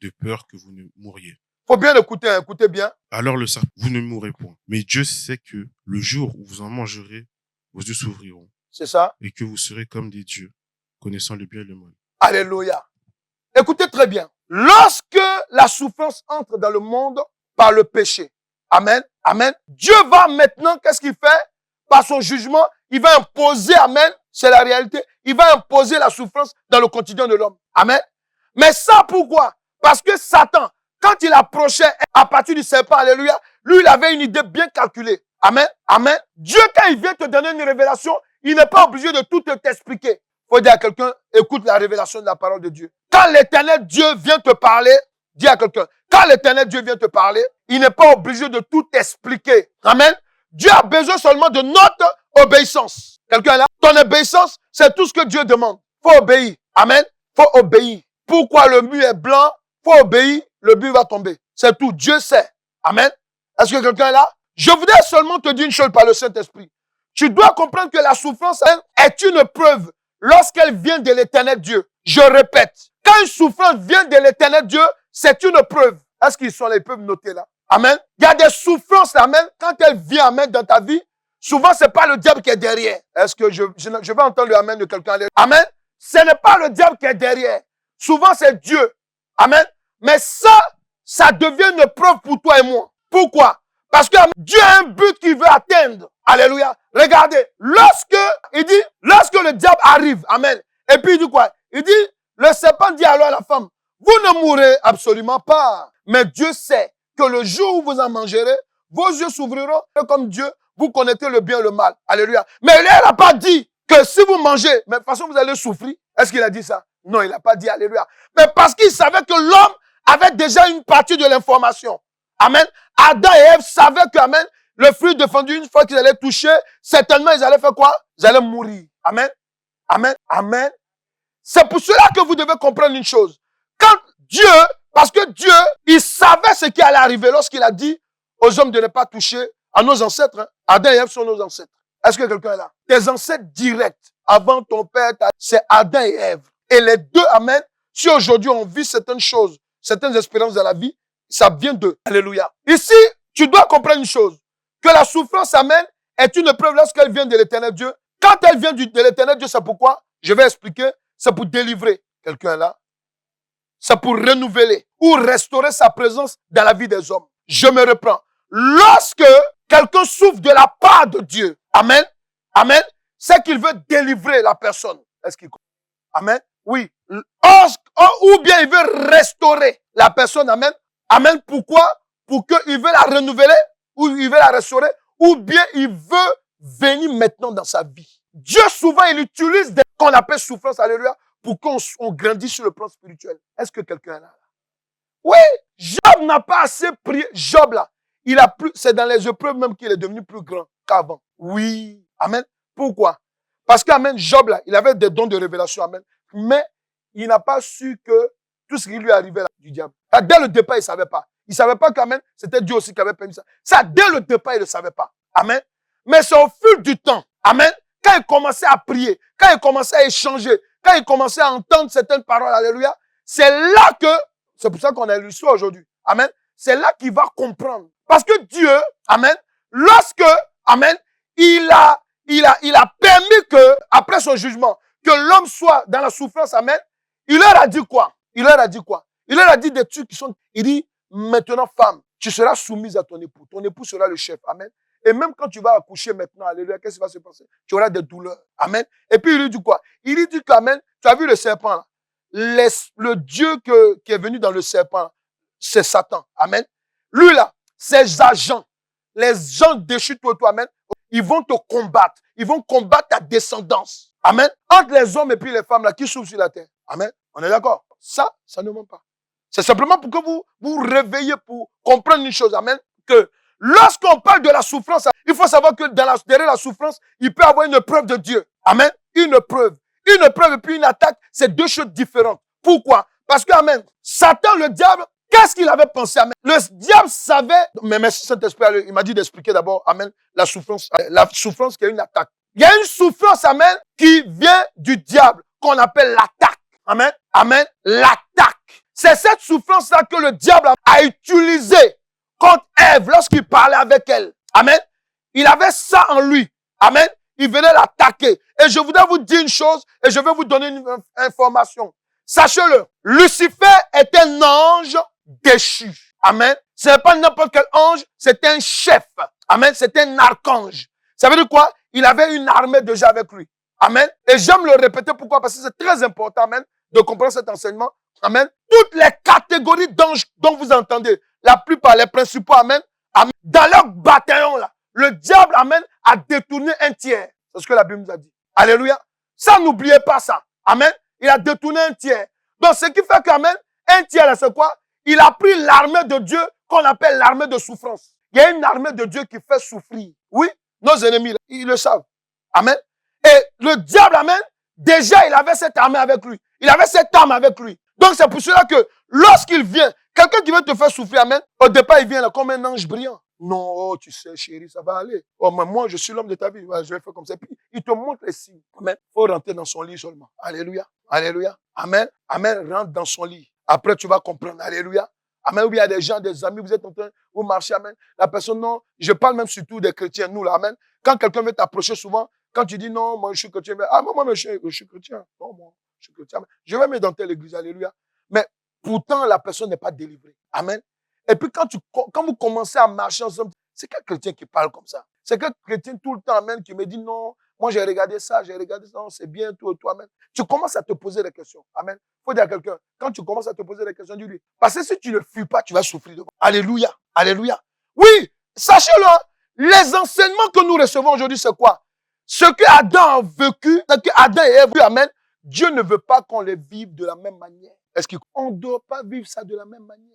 de peur que vous ne mouriez. Faut bien écouter, hein, écoutez bien. Alors le serpent, vous ne mourrez point. Mais Dieu sait que le jour où vous en mangerez, vos yeux s'ouvriront. C'est ça. Et que vous serez comme des dieux, connaissant le bien et le mal. Alléluia. Écoutez très bien. Lorsque la souffrance entre dans le monde par le péché, amen, amen, Dieu va maintenant, qu'est-ce qu'il fait? Par son jugement, il va imposer, amen, c'est la réalité, il va imposer la souffrance dans le quotidien de l'homme. Amen. Mais ça, pourquoi? Parce que Satan, quand il approchait à partir du serpent, alléluia, lui, il avait une idée bien calculée. Amen, amen. Dieu, quand il vient te donner une révélation, il n'est pas obligé de tout t'expliquer. Faut dire à quelqu'un, écoute la révélation de la parole de Dieu. Quand l'éternel Dieu vient te parler, dis à quelqu'un, quand l'éternel Dieu vient te parler, il n'est pas obligé de tout expliquer. Amen. Dieu a besoin seulement de notre obéissance. Quelqu'un est là? Ton obéissance, c'est tout ce que Dieu demande. Faut obéir. Amen. Faut obéir. Pourquoi le mur est blanc? Faut obéir, le mur va tomber. C'est tout. Dieu sait. Amen. Est-ce que quelqu'un est là? Je voudrais seulement te dire une chose par le Saint-Esprit. Tu dois comprendre que la souffrance est une preuve lorsqu'elle vient de l'éternel Dieu. Je répète, quand une souffrance vient de l'éternel Dieu, c'est une preuve. Est-ce qu'ils sont là? Ils peuvent noter là. Amen. Il y a des souffrances, amen, quand elles viennent, amen, dans ta vie, souvent, c'est pas le diable qui est derrière. Est-ce que je vais entendre le amen de quelqu'un? Amen. Ce n'est pas le diable qui est derrière. Souvent, c'est Dieu. Amen. Mais ça devient une preuve pour toi et moi. Pourquoi? Parce que Dieu a un but qu'il veut atteindre. Alléluia. Regardez, lorsque le diable arrive, amen. Et puis il dit quoi? Il dit, le serpent dit alors à la femme, vous ne mourrez absolument pas. Mais Dieu sait que le jour où vous en mangerez, vos yeux s'ouvriront comme Dieu, vous connaîtrez le bien et le mal. Alléluia. Mais il n'a pas dit que si vous mangez, mais de toute façon vous allez souffrir. Est-ce qu'il a dit ça? Non, il n'a pas dit alléluia. Mais parce qu'il savait que l'homme avait déjà une partie de l'information. Amen. Adam et Ève savaient que, amen, le fruit défendu, une fois qu'ils allaient toucher, certainement ils allaient faire quoi? Ils allaient mourir. Amen. Amen. Amen. C'est pour cela que vous devez comprendre une chose. Quand Dieu, parce que Dieu, il savait ce qui allait arriver lorsqu'il a dit aux hommes de ne pas toucher à nos ancêtres. Hein. Adam et Ève sont nos ancêtres. Est-ce que quelqu'un est là? Tes ancêtres directs, avant ton père, c'est Adam et Ève. Et les deux, amen, si aujourd'hui on vit certaines choses, certaines expériences dans la vie, ça vient d'eux. Alléluia. Ici, tu dois comprendre une chose, que la souffrance, amen, est une preuve lorsqu'elle vient de l'éternel Dieu. Quand elle vient de l'éternel Dieu, c'est pourquoi? Je vais expliquer. C'est pour délivrer. Quelqu'un est là? C'est pour renouveler ou restaurer sa présence dans la vie des hommes. Je me reprends. Lorsque quelqu'un souffre de la part de Dieu, amen, amen, c'est qu'il veut délivrer la personne. Est-ce qu'il comprend? Amen. Oui. Ou bien il veut restaurer la personne, amen. Amen. Pourquoi? Pour qu'il veut la renouveler, ou il veut la restaurer, ou bien il veut venir maintenant dans sa vie. Dieu, souvent, il utilise des qu'on appelle souffrance, alléluia, pour qu'on grandisse sur le plan spirituel. Est-ce que quelqu'un est là? Oui, Job n'a pas assez prié. Job, là, c'est dans les épreuves même qu'il est devenu plus grand qu'avant. Oui. Amen. Pourquoi? Parce qu'amen, Job, là, il avait des dons de révélation, amen. Mais il n'a pas su que tout ce qui lui arrivait là, du diable. Dès le départ, il ne savait pas. Il ne savait pas qu'amen, c'était Dieu aussi qui avait permis ça. Ça, dès le départ, il ne savait pas. Amen. Mais c'est au fil du temps, amen, quand il commençait à prier, quand il commençait à échanger, quand il commençait à entendre certaines paroles, alléluia, c'est là que, c'est pour ça qu'on a l'histoire aujourd'hui, amen, c'est là qu'il va comprendre. Parce que Dieu, amen, lorsque, amen, il a permis que, après son jugement, que l'homme soit dans la souffrance, amen, il leur a dit quoi? Il leur a dit quoi? Il leur a dit des trucs qui sont, il dit, maintenant, femme, tu seras soumise à ton époux sera le chef, amen. Et même quand tu vas accoucher maintenant, alléluia, qu'est-ce qui va se passer? Tu auras des douleurs. Amen. Et puis il lui dit quoi? Il lui dit qu'amen, tu as vu le serpent là? Le Dieu qui est venu dans le serpent, c'est Satan. Amen. Lui là, ses agents, les gens déchus toi, amen, ils vont te combattre. Ils vont combattre ta descendance. Amen. Entre les hommes et puis les femmes là qui souffrent sur la terre. Amen. On est d'accord? Ça ne ment pas. C'est simplement pour que vous réveillez, pour comprendre une chose. Amen. Que lorsqu'on parle de la souffrance, il faut savoir que derrière la souffrance, il peut y avoir une preuve de Dieu. Amen. Une preuve et puis une attaque, c'est deux choses différentes. Pourquoi? Parce que, amen, Satan, le diable, qu'est-ce qu'il avait pensé? Amen. Le diable savait, mais merci Saint-Esprit, il m'a dit d'expliquer d'abord, amen, la souffrance qui est une attaque. Il y a une souffrance, amen, qui vient du diable, qu'on appelle l'attaque. Amen. Amen. L'attaque. C'est cette souffrance-là que le diable a utilisée contre Ève lorsqu'il parlait avec elle. Amen. Il avait ça en lui. Amen. Il venait l'attaquer. Et je voudrais vous dire une chose et je vais vous donner une information. Sachez-le. Lucifer est un ange déchu. Amen. Ce n'est pas n'importe quel ange, c'est un chef. Amen. C'est un archange. Ça veut dire quoi? Il avait une armée déjà avec lui. Amen. Et j'aime le répéter. Pourquoi? Parce que c'est très important, amen, de comprendre cet enseignement. Amen. Toutes les catégories d'anges dont vous entendez, la plupart, les principaux, amen, amen, dans leur bataillon, là, le diable, amen, a détourné un tiers. C'est ce que la Bible nous a dit. Alléluia. Ça, n'oubliez pas ça. Amen. Il a détourné un tiers. Donc, ce qui fait qu'amen, un tiers, là, c'est quoi? Il a pris l'armée de Dieu qu'on appelle l'armée de souffrance. Il y a une armée de Dieu qui fait souffrir. Oui, nos ennemis, ils le savent. Amen. Et le diable, amen, déjà, il avait cette armée avec lui. Il avait cette arme avec lui. Donc, c'est pour cela que lorsqu'il vient, quelqu'un qui veut te faire souffrir, amen, au départ, il vient là comme un ange brillant. Non, oh, tu sais, chérie, ça va aller. Oh, mais moi, je suis l'homme de ta vie. Ouais, je vais faire comme ça. Puis, il te montre les signes. Amen. Il faut rentrer dans son lit seulement. Alléluia. Alléluia. Amen. Amen. Rentre dans son lit. Après, tu vas comprendre. Alléluia. Amen. Ou bien il y a des gens, des amis, vous êtes en train, vous marchez, amen. La personne, non, je parle même surtout des chrétiens, nous, là, amen. Quand quelqu'un veut t'approcher souvent, quand tu dis non, moi je suis chrétien, moi je suis chrétien. Non, moi, je suis chrétien. Je vais me dans telle église, alléluia. Mais pourtant, la personne n'est pas délivrée. Amen. Et puis quand vous commencez à marcher ensemble, c'est quel chrétien qui parle comme ça? C'est quel chrétien tout le temps, amen, qui me dit non, moi j'ai regardé ça, non, c'est bien, tout, amen. Tu commences à te poser des questions. Amen. Faut dire à quelqu'un, quand tu commences à te poser des questions, dis-lui. Parce que si tu ne fuis pas, tu vas souffrir devant. Alléluia. Alléluia. Oui, sachez-le, hein, les enseignements que nous recevons aujourd'hui, c'est quoi? Ce que Adam a vécu, ce que Adam et Ève, amen, Dieu ne veut pas qu'on les vive de la même manière. Est-ce qu'on ne doit pas vivre ça de la même manière?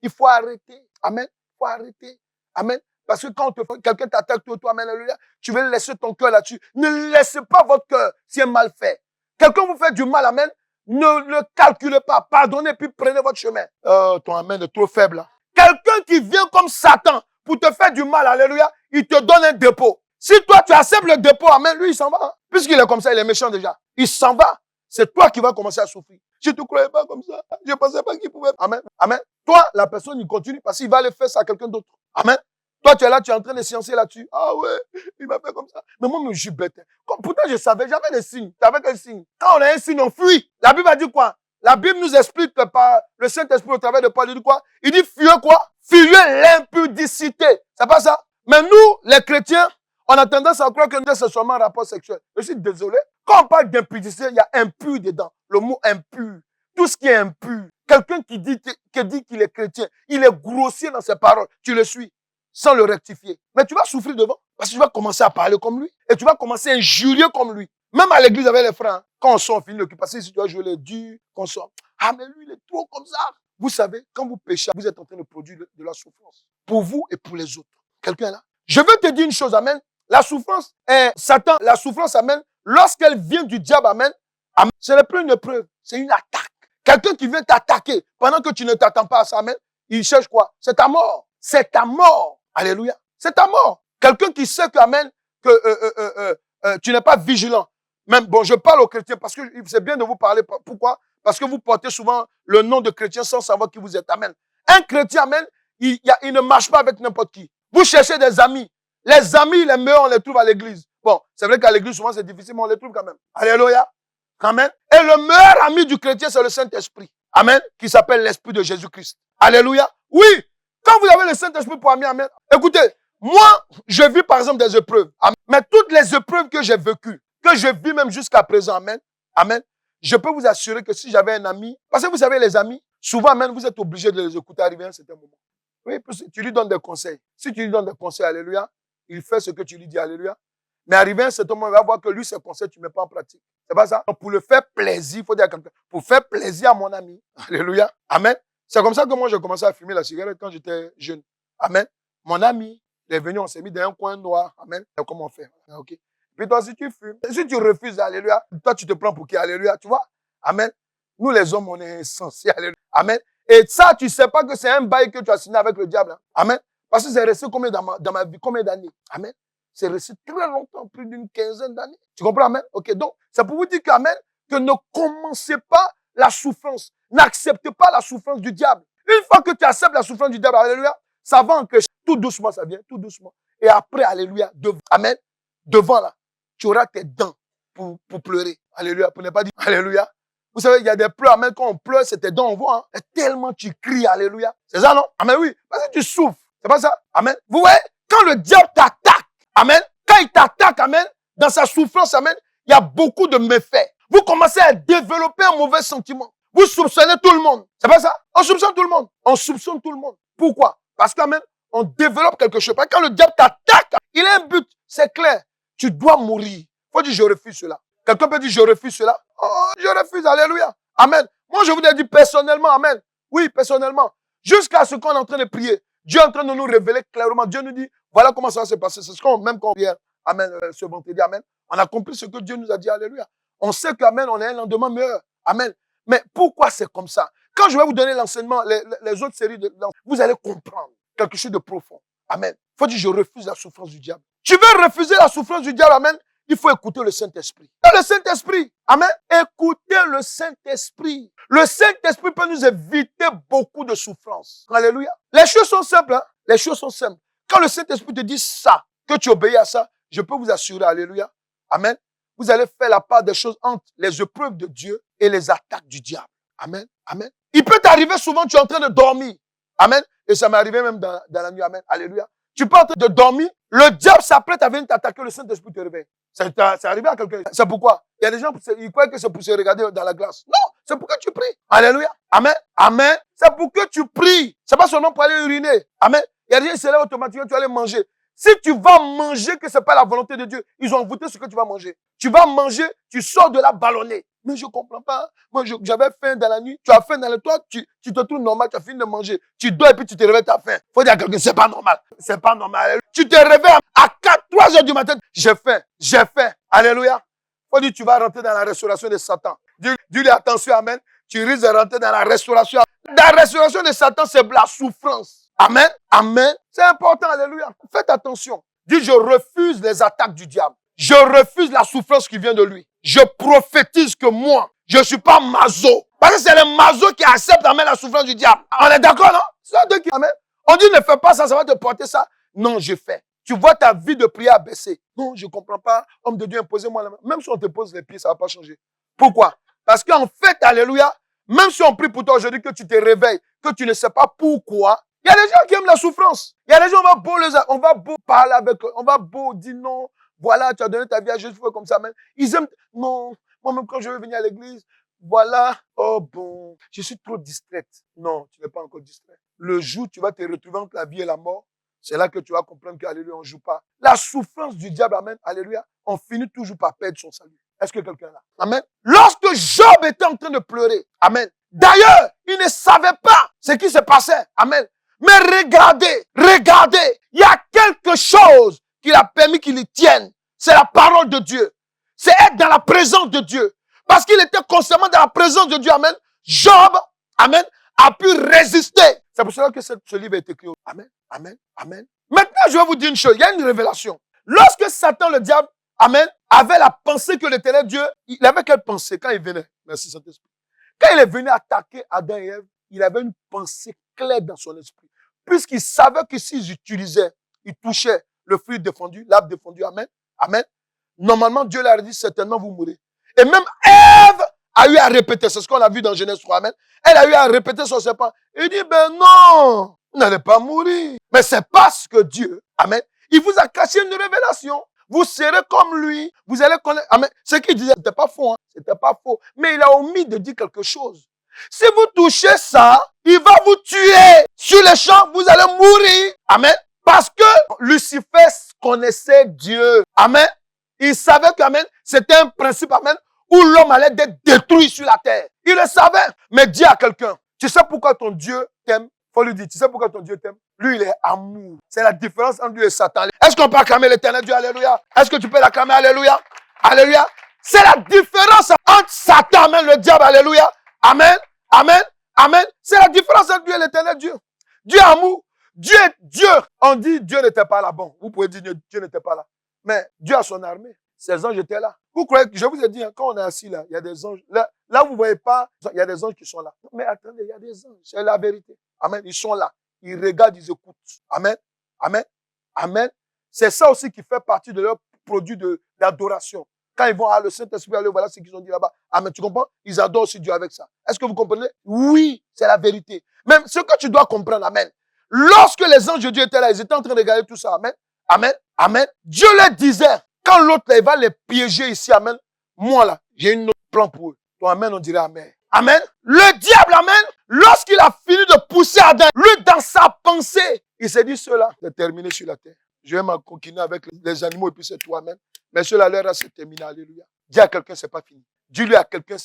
Il faut arrêter. Amen. Il faut arrêter. Amen. Parce que quand quelqu'un t'attaque, toi, amen, alléluia, tu veux laisser ton cœur là-dessus. Ne laissez pas votre cœur si c'est mal fait. Quelqu'un vous fait du mal, amen. Ne le calculez pas. Pardonnez, puis prenez votre chemin. Ton amen est trop faible. Hein. Quelqu'un qui vient comme Satan pour te faire du mal, alléluia, il te donne un dépôt. Si toi, tu acceptes le dépôt, amen, lui, il s'en va. Hein. Puisqu'il est comme ça, il est méchant déjà. Il s'en va. C'est toi qui vas commencer à souffrir. Je ne te croyais pas comme ça. Je ne pensais pas qu'il pouvait. Amen. Amen. Toi, la personne, il continue parce qu'il va aller faire ça à quelqu'un d'autre. Amen. Toi, tu es là, tu es en train de sciencer là-dessus. Ah ouais, il m'a fait comme ça. Mais moi, je suis bête. Pourtant, je savais, j'avais des signes. Tu avais quel signe? Quand on a un signe, on fuit. La Bible a dit quoi? La Bible nous explique que par le Saint-Esprit au travers de Paul, il dit quoi? Il dit fuyez quoi? Fuyez l'impudicité. C'est pas ça? Mais nous, les chrétiens, on a tendance à croire que c'est seulement un rapport sexuel. Je suis désolé. Quand on parle d'impudicité, il y a impur dedans. Le mot impur. Tout ce qui est impur. Quelqu'un qui dit qu'il est chrétien, il est grossier dans ses paroles. Tu le suis. Sans le rectifier. Mais tu vas souffrir devant. Parce que tu vas commencer à parler comme lui. Et tu vas commencer à injurier comme lui. Même à l'église avec les frères. Hein, quand on sort, on finit l'occupation. Si tu dois jouer les durs, qu'on sort. Ah, mais lui, il est trop comme ça. Vous savez, quand vous péchez, vous êtes en train de produire de la souffrance. Pour vous et pour les autres. Quelqu'un est là? Je veux te dire une chose, amen. La souffrance est Satan. La souffrance, amen. Lorsqu'elle vient du diable, amen. Amen. Ce n'est plus une épreuve. C'est une attaque. Quelqu'un qui vient t'attaquer pendant que tu ne t'attends pas à ça, amen. Il cherche quoi? C'est ta mort. C'est ta mort. Alléluia. C'est ta mort. Quelqu'un qui sait que, amen, que tu n'es pas vigilant. Même, bon, je parle aux chrétiens parce que c'est bien de vous parler. Pourquoi? Parce que vous portez souvent le nom de chrétien sans savoir qui vous êtes. Amen. Un chrétien, amen, il ne marche pas avec n'importe qui. Vous cherchez des amis. Les amis, les meilleurs, on les trouve à l'église. Bon, c'est vrai qu'à l'église, souvent, c'est difficile, mais on les trouve quand même. Alléluia. Amen. Et le meilleur ami du chrétien, c'est le Saint-Esprit. Amen. Qui s'appelle l'Esprit de Jésus-Christ. Alléluia. Oui. Quand vous avez le Saint-Esprit pour ami, amen. Écoutez, moi, je vis par exemple des épreuves. Amen. Mais toutes les épreuves que j'ai vécues, que je vis même jusqu'à présent, amen. Amen. Je peux vous assurer que si j'avais un ami, parce que vous savez, les amis, souvent, amen, vous êtes obligé de les écouter arriver à un certain moment. Oui, tu lui donnes des conseils. Si tu lui donnes des conseils, alléluia, il fait ce que tu lui dis, alléluia. Mais arrivé à un certain moment, il va voir que lui, ses conseils, tu ne mets pas en pratique. C'est pas ça? Donc, pour le faire plaisir, il faut dire à quelqu'un, pour faire plaisir à mon ami, alléluia, amen. C'est comme ça que moi, j'ai commencé à fumer la cigarette quand j'étais jeune. Amen. Mon ami, il est venu, on s'est mis dans un coin noir. Amen. Et comment faire? Ok. Puis toi, si tu fumes, si tu refuses, alléluia, toi, tu te prends pour qui? Alléluia, tu vois? Amen. Nous, les hommes, on est censés, alléluia. Amen. Et ça, tu ne sais pas que c'est un bail que tu as signé avec le diable. Hein? Amen. Parce que c'est resté combien dans ma vie? Combien d'années? Amen. C'est resté très longtemps, plus d'une quinzaine d'années. Tu comprends, amen? Ok. Donc, c'est pour vous dire qu'amen, que ne commencez pas la souffrance. N'acceptez pas la souffrance du diable. Une fois que tu acceptes la souffrance du diable, alléluia, ça va enclencher. Tout doucement, ça vient, tout doucement. Et après, alléluia, amen, devant là, tu auras tes dents pour pleurer. Alléluia, pour ne pas dire alléluia. Vous savez, il y a des pleurs, amen, quand on pleure, c'est tes dents, on voit. Hein. Et tellement tu cries, alléluia. C'est ça, non? Amen, oui. Parce que tu souffres. C'est pas ça? Amen. Vous voyez, quand le diable t'attaque, amen, quand il t'attaque, amen, dans sa souffrance, amen, il y a beaucoup de méfaits. Vous commencez à développer un mauvais sentiment. Vous soupçonnez tout le monde. C'est pas ça? On soupçonne tout le monde. On soupçonne tout le monde. Pourquoi? Parce qu'amen, on développe quelque chose. Parce que quand le diable t'attaque, il a un but. C'est clair. Tu dois mourir. Faut dire, je refuse cela. Quelqu'un peut dire, je refuse cela. Oh, je refuse. Alléluia. Amen. Moi, je vous ai dit personnellement, amen. Oui, personnellement. Jusqu'à ce qu'on est en train de prier. Dieu est en train de nous révéler clairement. Dieu nous dit, voilà comment ça va se passer. C'est ce qu'on, même quand on vient, amen, ce vendredi, amen. On a compris ce que Dieu nous a dit. Alléluia. On sait qu'amen, on a un lendemain meilleur. Amen. Mais pourquoi c'est comme ça? Quand je vais vous donner l'enseignement, les autres séries, vous allez comprendre quelque chose de profond. Amen. Il faut dire, je refuse la souffrance du diable. Tu veux refuser la souffrance du diable, amen. il faut écouter le Saint-Esprit. Et le Saint-Esprit, amen, écoutez le Saint-Esprit. Le Saint-Esprit peut nous éviter beaucoup de souffrances. Alléluia. Les choses sont simples, hein. Les choses sont simples. Quand le Saint-Esprit te dit ça, que tu obéis à ça, je peux vous assurer, alléluia, amen, vous allez faire la part des choses entre les épreuves de Dieu et les attaques du diable. Amen, amen. Il peut t'arriver souvent, tu es en train de dormir. Amen. Et ça m'est arrivé même dans la nuit, amen, alléluia. Tu peux en train de dormir, le diable s'apprête à venir t'attaquer, le Saint-Esprit te réveille. C'est arrivé à quelqu'un. C'est pourquoi? Il y a des gens, ils croient que c'est pour se regarder dans la glace. Non, c'est pour que tu pries. Alléluia. Amen. Amen. C'est pour que tu pries. C'est pas seulement pour aller uriner. Amen. Il y a des gens qui se lèvent automatiquement, tu vas aller manger. Si tu vas manger que c'est pas la volonté de Dieu, ils ont envoûté ce que tu vas manger. Tu vas manger, tu sors de là ballonné. Mais je comprends pas. Moi, j'avais faim dans la nuit. Tu as faim dans le toit, tu te trouves normal, tu as fini de manger. Tu dors et puis tu te réveilles, tu as faim. Faut dire à quelqu'un, c'est pas normal. C'est pas normal. Tu te réveilles à 3 heures du matin. J'ai faim. J'ai faim. Alléluia. Faut dire, tu vas rentrer dans la restauration de Satan. Dis-lui attention, amen. Tu risques de rentrer dans la restauration. La restauration de Satan, c'est la souffrance. Amen. Amen. C'est important, alléluia. Faites attention. Dis, je refuse les attaques du diable. Je refuse la souffrance qui vient de lui. Je prophétise que moi, je ne suis pas maso. Parce que c'est les masos qui acceptent d'amen la souffrance du diable. On est d'accord, non? C'est eux qui amen. On dit ne fais pas ça, ça va te porter ça. Non, je fais. Tu vois ta vie de prière baisser. Non, je ne comprends pas. Homme de Dieu, imposez-moi la main. Même si on te pose les pieds, ça ne va pas changer. Pourquoi? Parce qu'en fait, alléluia, même si on prie pour toi aujourd'hui, que tu te réveilles, que tu ne sais pas pourquoi, il y a des gens qui aiment la souffrance. Il y a des gens, on va beau parler avec eux, on va beau dire non, voilà, tu as donné ta vie à Jésus, comme ça, même. Ils aiment, non, moi-même quand je veux venir à l'église, voilà, oh bon, je suis trop distraite. Non, tu n'es pas encore distrait. Le jour où tu vas te retrouver entre la vie et la mort, c'est là que tu vas comprendre qu'alléluia, on ne joue pas. La souffrance du diable, amen, alléluia, on finit toujours par perdre son salut. Est-ce que quelqu'un est là? Amen. Lorsque Job était en train de pleurer, amen. D'ailleurs, il ne savait pas ce qui se passait, amen. Mais regardez, il y a quelque chose qui a permis qu'il y tienne. C'est la parole de Dieu. C'est être dans la présence de Dieu. Parce qu'il était constamment dans la présence de Dieu, amen. Job, amen, a pu résister. C'est pour cela que ce livre est écrit. Amen, amen, amen. Maintenant, je vais vous dire une chose. Il y a une révélation. Lorsque Satan, le diable, amen, avait la pensée que l'éternel Dieu, il avait quelle pensée quand il venait? Merci Saint-Esprit. Quand il est venu attaquer Adam et Ève, il avait une pensée claire dans son esprit. Puisqu'il savait que s'ils utilisaient, ils touchaient le fruit défendu, l'arbre défendu, amen, amen. Normalement, Dieu leur a dit, certainement vous mourrez. Et même Ève a eu à répéter, c'est ce qu'on a vu dans Genèse 3, amen. Elle a eu à répéter son serpent. Il dit, ben non, vous n'allez pas mourir. Mais c'est parce que Dieu, amen, il vous a caché une révélation. Vous serez comme lui, vous allez connaître. Amen. Ce qu'il disait, c'était pas faux, hein. C'était pas faux. Mais il a omis de dire quelque chose. Si vous touchez ça, il va vous tuer. Sur les champs, vous allez mourir. Amen. Parce que Lucifer connaissait Dieu. Amen. Il savait que, amen, c'était un principe, amen, où l'homme allait être détruit sur la terre. Il le savait. Mais dis à quelqu'un, tu sais pourquoi ton Dieu t'aime? Faut lui dire, tu sais pourquoi ton Dieu t'aime? Lui, il est amour. C'est la différence entre lui et Satan. Est-ce qu'on peut acclamer l'éternel Dieu? Alléluia. Est-ce que tu peux l'acclamer? Alléluia. Alléluia. C'est la différence entre Satan, amen, le diable. Alléluia. Amen. Amen. Amen. C'est la différence entre Dieu et l'éternel Dieu. Dieu est amour. Dieu est Dieu. On dit Dieu n'était pas là. Bon, vous pouvez dire Dieu n'était pas là. Mais Dieu a son armée. Ces anges étaient là. Vous croyez que je vous ai dit, hein, quand on est assis là, il y a des anges. Là, vous ne voyez pas, il y a des anges qui sont là. Mais attendez, il y a des anges. C'est la vérité. Amen. Ils sont là. Ils regardent, ils écoutent. Amen. Amen. Amen. C'est ça aussi qui fait partie de leur produit d'adoration. Quand ils vont à le Saint-Esprit, voilà ce qu'ils ont dit là-bas. Amen. Tu comprends? Ils adorent aussi Dieu avec ça. Est-ce que vous comprenez? Oui, c'est la vérité. Même ce que tu dois comprendre, amen. Lorsque les anges de Dieu étaient là, ils étaient en train de regarder tout ça. Amen. Amen. Amen. Dieu leur disait, quand l'autre là, il va les piéger ici, amen. Moi là, j'ai une autre plan pour eux. Toi, amen, on dirait amen. Amen. Le diable, amen, lorsqu'il a fini de pousser Adam, lui, dans sa pensée, il s'est dit, cela, c'est terminé sur la terre. Je vais m'encoquiner avec les animaux et puis c'est toi, amen. Mais cela, l'heure là, c'est terminé, alléluia. Dis à quelqu'un, c'est pas fini. Dis à quelqu'un,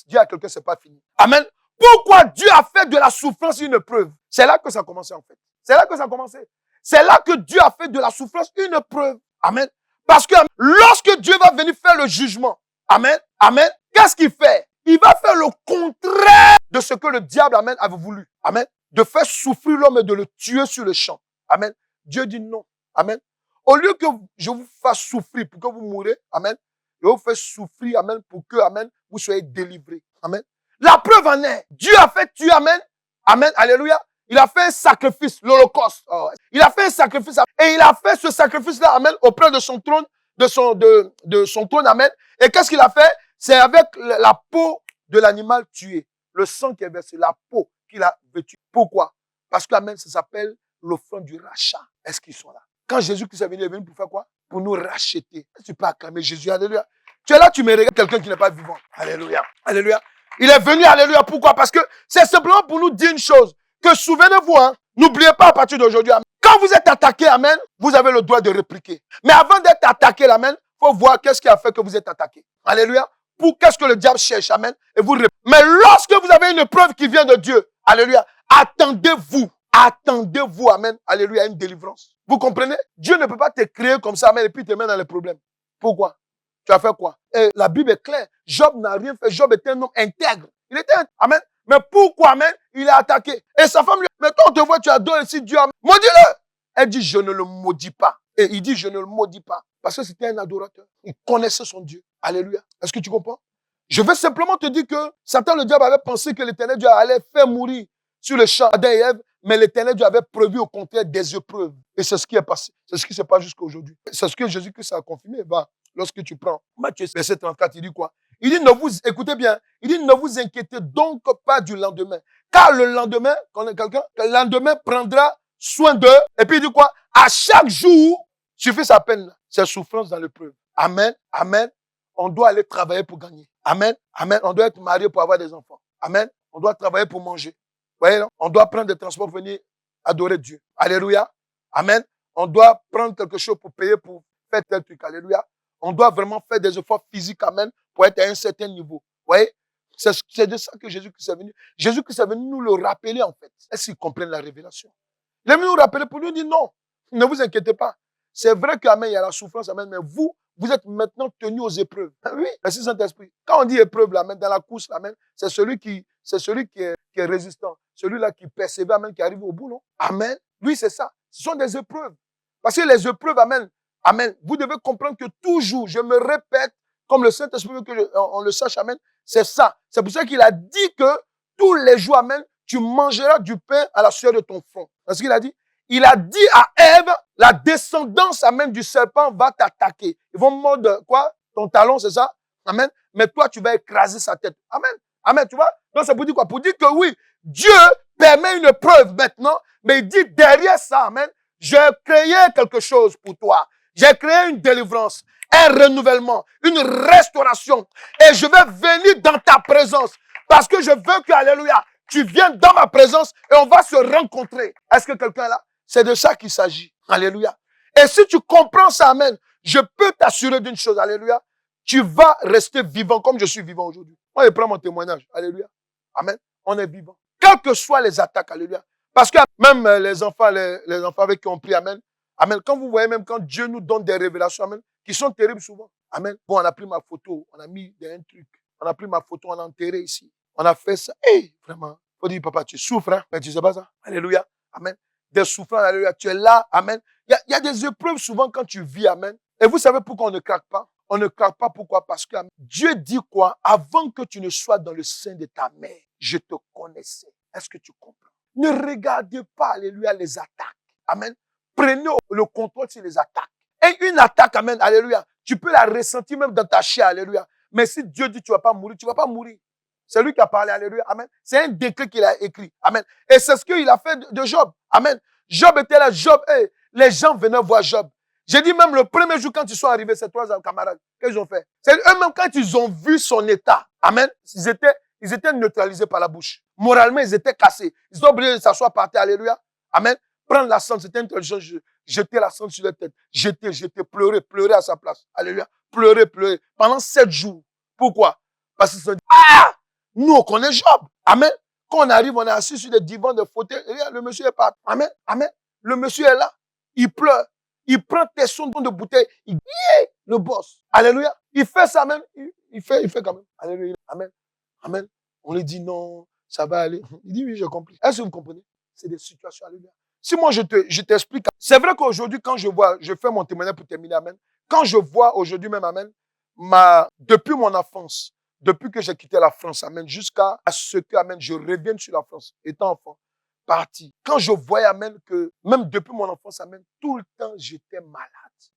c'est pas fini. Amen. Pourquoi Dieu a fait de la souffrance une preuve? C'est là que ça a commencé, en fait. C'est là que ça a commencé. C'est là que Dieu a fait de la souffrance une preuve. Amen. Parce que lorsque Dieu va venir faire le jugement, amen, amen, qu'est-ce qu'il fait? Il va faire le contraire de ce que le diable, amen, avait voulu. Amen. De faire souffrir l'homme et de le tuer sur le champ. Amen. Dieu dit non. Amen. Au lieu que je vous fasse souffrir pour que vous mourrez, amen, Je vais vous faire souffrir, amen, pour que, amen, vous soyez délivrés. Amen. La preuve en est, Dieu a fait tuer, amen, amen, alléluia. Il a fait un sacrifice, l'Holocauste. Oh, il a fait un sacrifice, et il a fait ce sacrifice-là, amen, auprès de son trône, de son trône, amen. Et qu'est-ce qu'il a fait? C'est avec la peau de l'animal tué, le sang qui est versé, la peau qu'il a vêtue. Pourquoi? Parce que, amen, ça s'appelle l'offrande du rachat. Est-ce qu'ils sont là? Quand Jésus-Christ est venu pour faire quoi? Pour nous racheter. Tu peux acclamer Jésus, alléluia. Tu es là, tu me regardes quelqu'un qui n'est pas vivant. Alléluia, alléluia. Il est venu, alléluia. Pourquoi? Parce que c'est simplement pour nous dire une chose, que souvenez-vous, hein, n'oubliez pas à partir d'aujourd'hui, amen. Quand vous êtes attaqué, amen, vous avez le droit de répliquer. Mais avant d'être attaqué, amen, il faut voir qu'est-ce qui a fait que vous êtes attaqué. Alléluia. Pour qu'est-ce que le diable cherche, amen, et vous répondez. Mais lorsque vous avez une preuve qui vient de Dieu, alléluia, attendez-vous, amen, alléluia, à une délivrance. Vous comprenez? Dieu ne peut pas te créer comme ça, amen, et puis te mettre dans les problèmes. Pourquoi? Tu as fait quoi? Et la Bible est claire. Job n'a rien fait. Job était un homme intègre. Il était amen. Mais pourquoi, amen, il est attaqué? Et sa femme lui dit, mais quand on te voit, tu adores ici Dieu, amen. Maudis-le! Elle dit, je ne le maudis pas. Et il dit, je ne le maudis pas. Parce que c'était un adorateur. Il connaissait son Dieu. Alléluia. Est-ce que tu comprends? Je veux simplement te dire que Satan, le diable, avait pensé que l'Éternel Dieu allait faire mourir sur le champ Adam et Ève, mais l'Éternel Dieu avait prévu au contraire des épreuves. Et c'est ce qui est passé. C'est ce qui se passe jusqu'à aujourd'hui. C'est ce que Jésus-Christ a confirmé. Bah, lorsque tu prends Matthieu, verset 34, il dit quoi? Il dit, écoutez bien, il dit, ne vous inquiétez donc pas du lendemain. Car le lendemain, quand on est quelqu'un, le lendemain prendra soin d'eux. Et puis il dit quoi? À chaque jour, suffit sa peine, ses souffrances dans l'épreuve. Amen, amen. On doit aller travailler pour gagner. Amen, amen. On doit être marié pour avoir des enfants. Amen. On doit travailler pour manger. Vous voyez, non? On doit prendre des transports pour venir adorer Dieu. Alléluia. Amen. On doit prendre quelque chose pour payer pour faire tel truc. Alléluia. On doit vraiment faire des efforts physiques, amen, pour être à un certain niveau. Vous voyez? C'est de ça que Jésus-Christ est venu. Jésus-Christ est venu nous le rappeler, en fait. Est-ce qu'ils comprennent la révélation? Il est venu nous rappeler pour nous dire non. Ne vous inquiétez pas. C'est vrai qu'amen, il y a la souffrance, amen, mais vous êtes maintenant tenus aux épreuves. Oui, merci Saint-Esprit. Quand on dit épreuve, amen, dans la course, amen, c'est celui qui est résistant. Celui-là qui persévère, amen, qui arrive au bout, non? Amen. Oui, c'est ça. Ce sont des épreuves. Parce que les épreuves, amen, amen, vous devez comprendre que toujours, je me répète, comme le Saint-Esprit veut on le sache, amen, c'est ça. C'est pour ça qu'il a dit que tous les jours, amen, tu mangeras du pain à la sueur de ton front. C'est ce qu'il a dit. Il a dit à Ève, la descendance, amen, du serpent va t'attaquer. Ils vont mordre, quoi? Ton talon, c'est ça? Amen. Mais toi, tu vas écraser sa tête. Amen. Amen, tu vois? Donc, c'est pour dire quoi? Pour dire que oui, Dieu permet une preuve maintenant, mais il dit derrière ça, amen, j'ai créé quelque chose pour toi. J'ai créé une délivrance, un renouvellement, une restauration. Et je vais venir dans ta présence. Parce que je veux que, alléluia, tu viennes dans ma présence et on va se rencontrer. Est-ce que quelqu'un est là? C'est de ça qu'il s'agit. Alléluia. Et si tu comprends ça, amen, je peux t'assurer d'une chose, alléluia, tu vas rester vivant comme je suis vivant aujourd'hui. Moi, je prends mon témoignage. Alléluia. Amen. On est vivant. Quelles que soient les attaques, alléluia. Parce que même les enfants avec qui on prie, amen. Amen. Quand vous voyez, même quand Dieu nous donne des révélations, amen, qui sont terribles souvent. Amen. Bon, on a pris ma photo, on a mis un truc. On a pris ma photo, on a enterré ici. On a fait ça. Hey, vraiment. Faut dire, papa, tu souffres, hein. Mais tu sais pas ça. Alléluia. Amen. Des souffrances, alléluia. Tu es là, amen. Il y a des épreuves souvent quand tu vis, amen. Et vous savez pourquoi on ne craque pas? On ne craque pas, pourquoi? Parce que Dieu dit quoi? Avant que tu ne sois dans le sein de ta mère, je te connaissais. Est-ce que tu comprends? Ne regardez pas, alléluia, les attaques. Amen. Prenez le contrôle sur les attaques. Et une attaque, amen, alléluia, tu peux la ressentir même dans ta chair, alléluia. Mais si Dieu dit tu vas pas mourir, tu vas pas mourir. C'est lui qui a parlé, alléluia, amen. C'est un décret qu'il a écrit, amen. Et c'est ce qu'il a fait de Job, amen. Job était là, Job, hey, les gens venaient voir Job. J'ai dit même le premier jour quand ils sont arrivés, ces trois camarades, qu'est-ce qu'ils ont fait? C'est eux-mêmes quand ils ont vu son état, amen, ils étaient neutralisés par la bouche. Moralement, ils étaient cassés. Ils ont oublié de s'asseoir par terre, alléluia, amen. Prendre la cendre, c'était intelligent, jeter la cendre sur la tête, jeter, pleurer à sa place, alléluia, pleurer. Pendant 7 jours. Pourquoi? Parce qu'ils se sont dit, nous on connaît Job, amen. Quand on arrive, on est assis sur des divans, de fauteuils, et le monsieur est pas, amen, amen. Le monsieur est là, il pleure. Il prend tes sons de bouteille, il dit, le boss. Alléluia. Il fait ça même. Il fait quand même. Alléluia. Amen. Amen. On lui dit non, ça va aller. Il dit oui, j'ai compris. Est-ce que vous comprenez? C'est des situations. Alléluia. Si moi, je t'explique. C'est vrai qu'aujourd'hui, quand je fais mon témoignage pour terminer, amen. Quand je vois aujourd'hui même, amen, depuis mon enfance, depuis que j'ai quitté la France, amen, jusqu'à ce que, amen, je revienne sur la France, étant enfant, parti. Quand je voyais, amen, que même depuis mon enfance, amen, tout le temps, j'étais malade.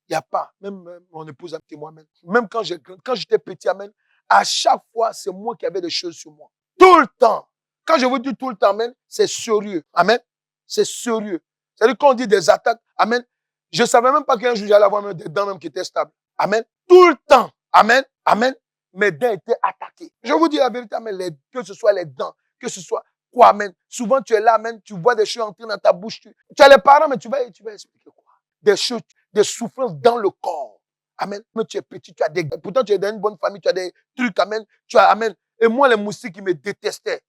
Il n'y a pas, même mon épouse a témoin, amen. Même quand j'étais petit, amen, à chaque fois, c'est moi qui avais des choses sur moi. Tout le temps. Quand je vous dis tout le temps, amen, c'est sérieux. Amen. C'est sérieux. C'est-à-dire quand on dit des attaques, amen, je ne savais même pas qu'un jour j'allais avoir même des dents même qui étaient stables. Amen. Tout le temps. Amen. Amen. Mes dents étaient attaquées. Je vous dis la vérité, amen, que ce soit les dents, que ce soit quoi, amen. Souvent tu es là, amen, tu vois des choses entrer dans ta bouche. Tu as les parents, mais tu vas expliquer quoi? Des choses, des souffrances dans le corps. Amen. Mais tu es petit, pourtant tu es dans une bonne famille, tu as des trucs, amen. Amen. Et moi, les moustiques, ils me détestaient.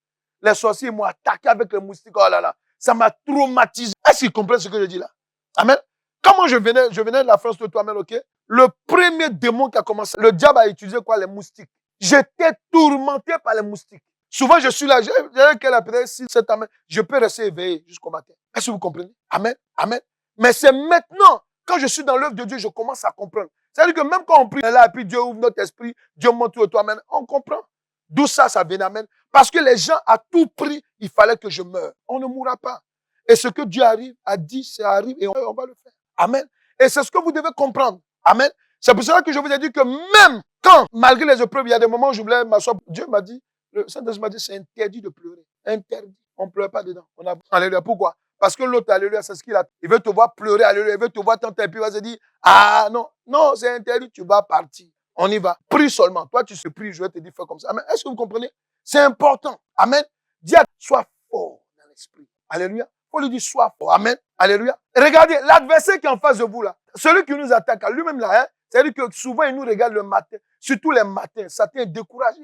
Les sorciers, ils m'ont attaqué avec les moustiques. Oh là là. Ça m'a traumatisé. Est-ce qu'ils comprennent ce que je dis là? Amen. Comment je venais de la France de toi, amen, ok? Le premier démon qui a commencé, le diable a utilisé quoi? Les moustiques. J'étais tourmenté par les moustiques. Souvent, je suis là, j'ai qu'elle a peut-être 6, 7 ans, je peux rester éveillé jusqu'au matin. Est-ce que vous comprenez? Amen. Amen. Mais c'est maintenant, quand je suis dans l'œuvre de Dieu, je commence à comprendre. C'est-à-dire que même quand on prie là, et puis Dieu ouvre notre esprit, Dieu montre toi, amen, on comprend. D'où ça vient, amen. Parce que les gens, à tout prix, il fallait que je meure. On ne mourra pas. Et ce que Dieu a dit, ça arrive et on va le faire. Amen. Et c'est ce que vous devez comprendre. Amen. C'est pour cela que je vous ai dit que même quand, malgré les épreuves, il y a des moments où je voulais m'asseoir, Dieu m'a dit, le Saint-Esprit m'a dit, c'est interdit de pleurer. Interdit. On ne pleure pas dedans. Alléluia. Pourquoi? Parce que l'autre, alléluia, c'est ce qu'il a. Il veut te voir pleurer, alléluia. Il veut te voir tenter, puis il va se dire, ah non, non, c'est interdit, tu vas partir. On y va. Prie seulement. Toi, tu se pries, je vais te dire, fais comme ça. Amen. Est-ce que vous comprenez? C'est important. Amen. Dis à sois fort dans l'esprit. Alléluia. Il faut lui dire, sois fort. Amen. Alléluia. Regardez, l'adversaire qui est en face de vous là, celui qui nous attaque, lui-même là, hein, c'est-à-dire que souvent, il nous regarde le matin, surtout les matins. Satan est découragé.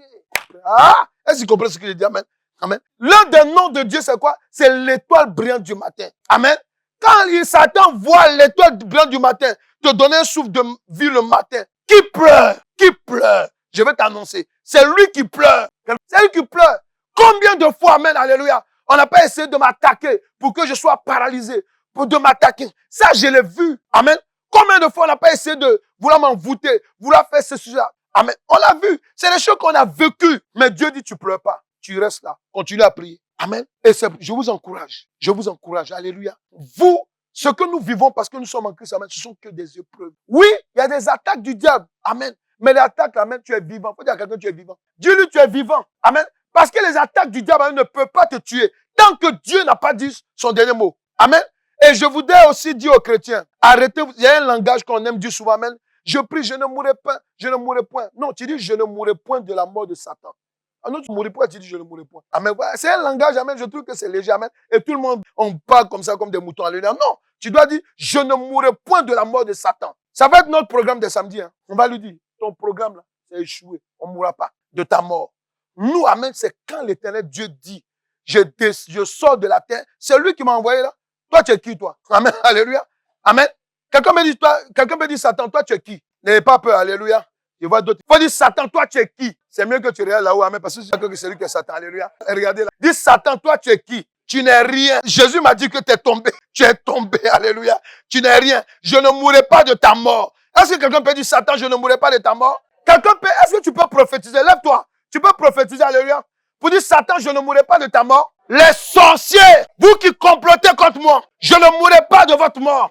Ah! Est-ce que vous comprenez ce que je dis? Amen. Amen. L'un des noms de Dieu, c'est quoi? C'est l'étoile brillante du matin. Amen. Quand Satan voit l'étoile brillante du matin te donner un souffle de vie le matin, qui pleure? Qui pleure? Je vais t'annoncer. C'est lui qui pleure. C'est lui qui pleure. Combien de fois, amen, alléluia, on n'a pas essayé de m'attaquer pour que je sois paralysé, de m'attaquer. Ça, je l'ai vu. Amen. Combien de fois on n'a pas essayé de vouloir m'envoûter, vouloir faire ce sujet? Amen. On l'a vu. C'est des choses qu'on a vécues. Mais Dieu dit, tu pleures pas. Tu restes là. Continue à prier. Amen. Et je vous encourage. Je vous encourage. Alléluia. Vous, ce que nous vivons parce que nous sommes en Christ, amen, ce sont que des épreuves. Oui, il y a des attaques du diable. Amen. Mais les attaques, amen, tu es vivant. Faut dire à quelqu'un, tu es vivant. Dis-lui, tu es vivant. Amen. Parce que les attaques du diable, amen, ne peuvent pas te tuer tant que Dieu n'a pas dit son dernier mot. Amen. Et je voudrais aussi dire aux chrétiens, arrêtez, il y a un langage qu'on aime dire souvent, amen. Je prie, je ne mourrai pas, je ne mourrai point. Non, tu dis, je ne mourrai point de la mort de Satan. Ah non, tu ne mourrais pas, tu dis, je ne mourrai point. Amen. C'est un langage, amen, je trouve que c'est léger, amen. Et tout le monde, on parle comme ça, comme des moutons. Alléluia. Non, tu dois dire, je ne mourrai point de la mort de Satan. Ça va être notre programme de samedi. Hein. On va lui dire, ton programme là, c'est échoué. On ne mourra pas de ta mort. Nous, amen, c'est quand l'Éternel Dieu dit, je sors de la terre, c'est lui qui m'a envoyé là. Toi, tu es qui, toi? Amen. Alléluia. Amen. Quelqu'un me dit, Satan, toi, tu es qui? N'ayez pas peur. Alléluia. Je vois d'autres. Il faut dire, Satan, toi, tu es qui? C'est mieux que tu regardes là-haut. Amen. Parce que c'est lui qui est Satan. Alléluia. Et regardez là. Dis, Satan, toi, tu es qui? Tu n'es rien. Jésus m'a dit que tu es tombé. Tu es tombé. Alléluia. Tu n'es rien. Je ne mourrai pas de ta mort. Est-ce que quelqu'un peut dire, Satan, je ne mourrai pas de ta mort? Est-ce que tu peux prophétiser? Lève-toi. Tu peux prophétiser. Alléluia. Pour dire, Satan, je ne mourrai pas de ta mort. Les sorciers, vous qui complotez contre moi, je ne mourrai pas de votre mort.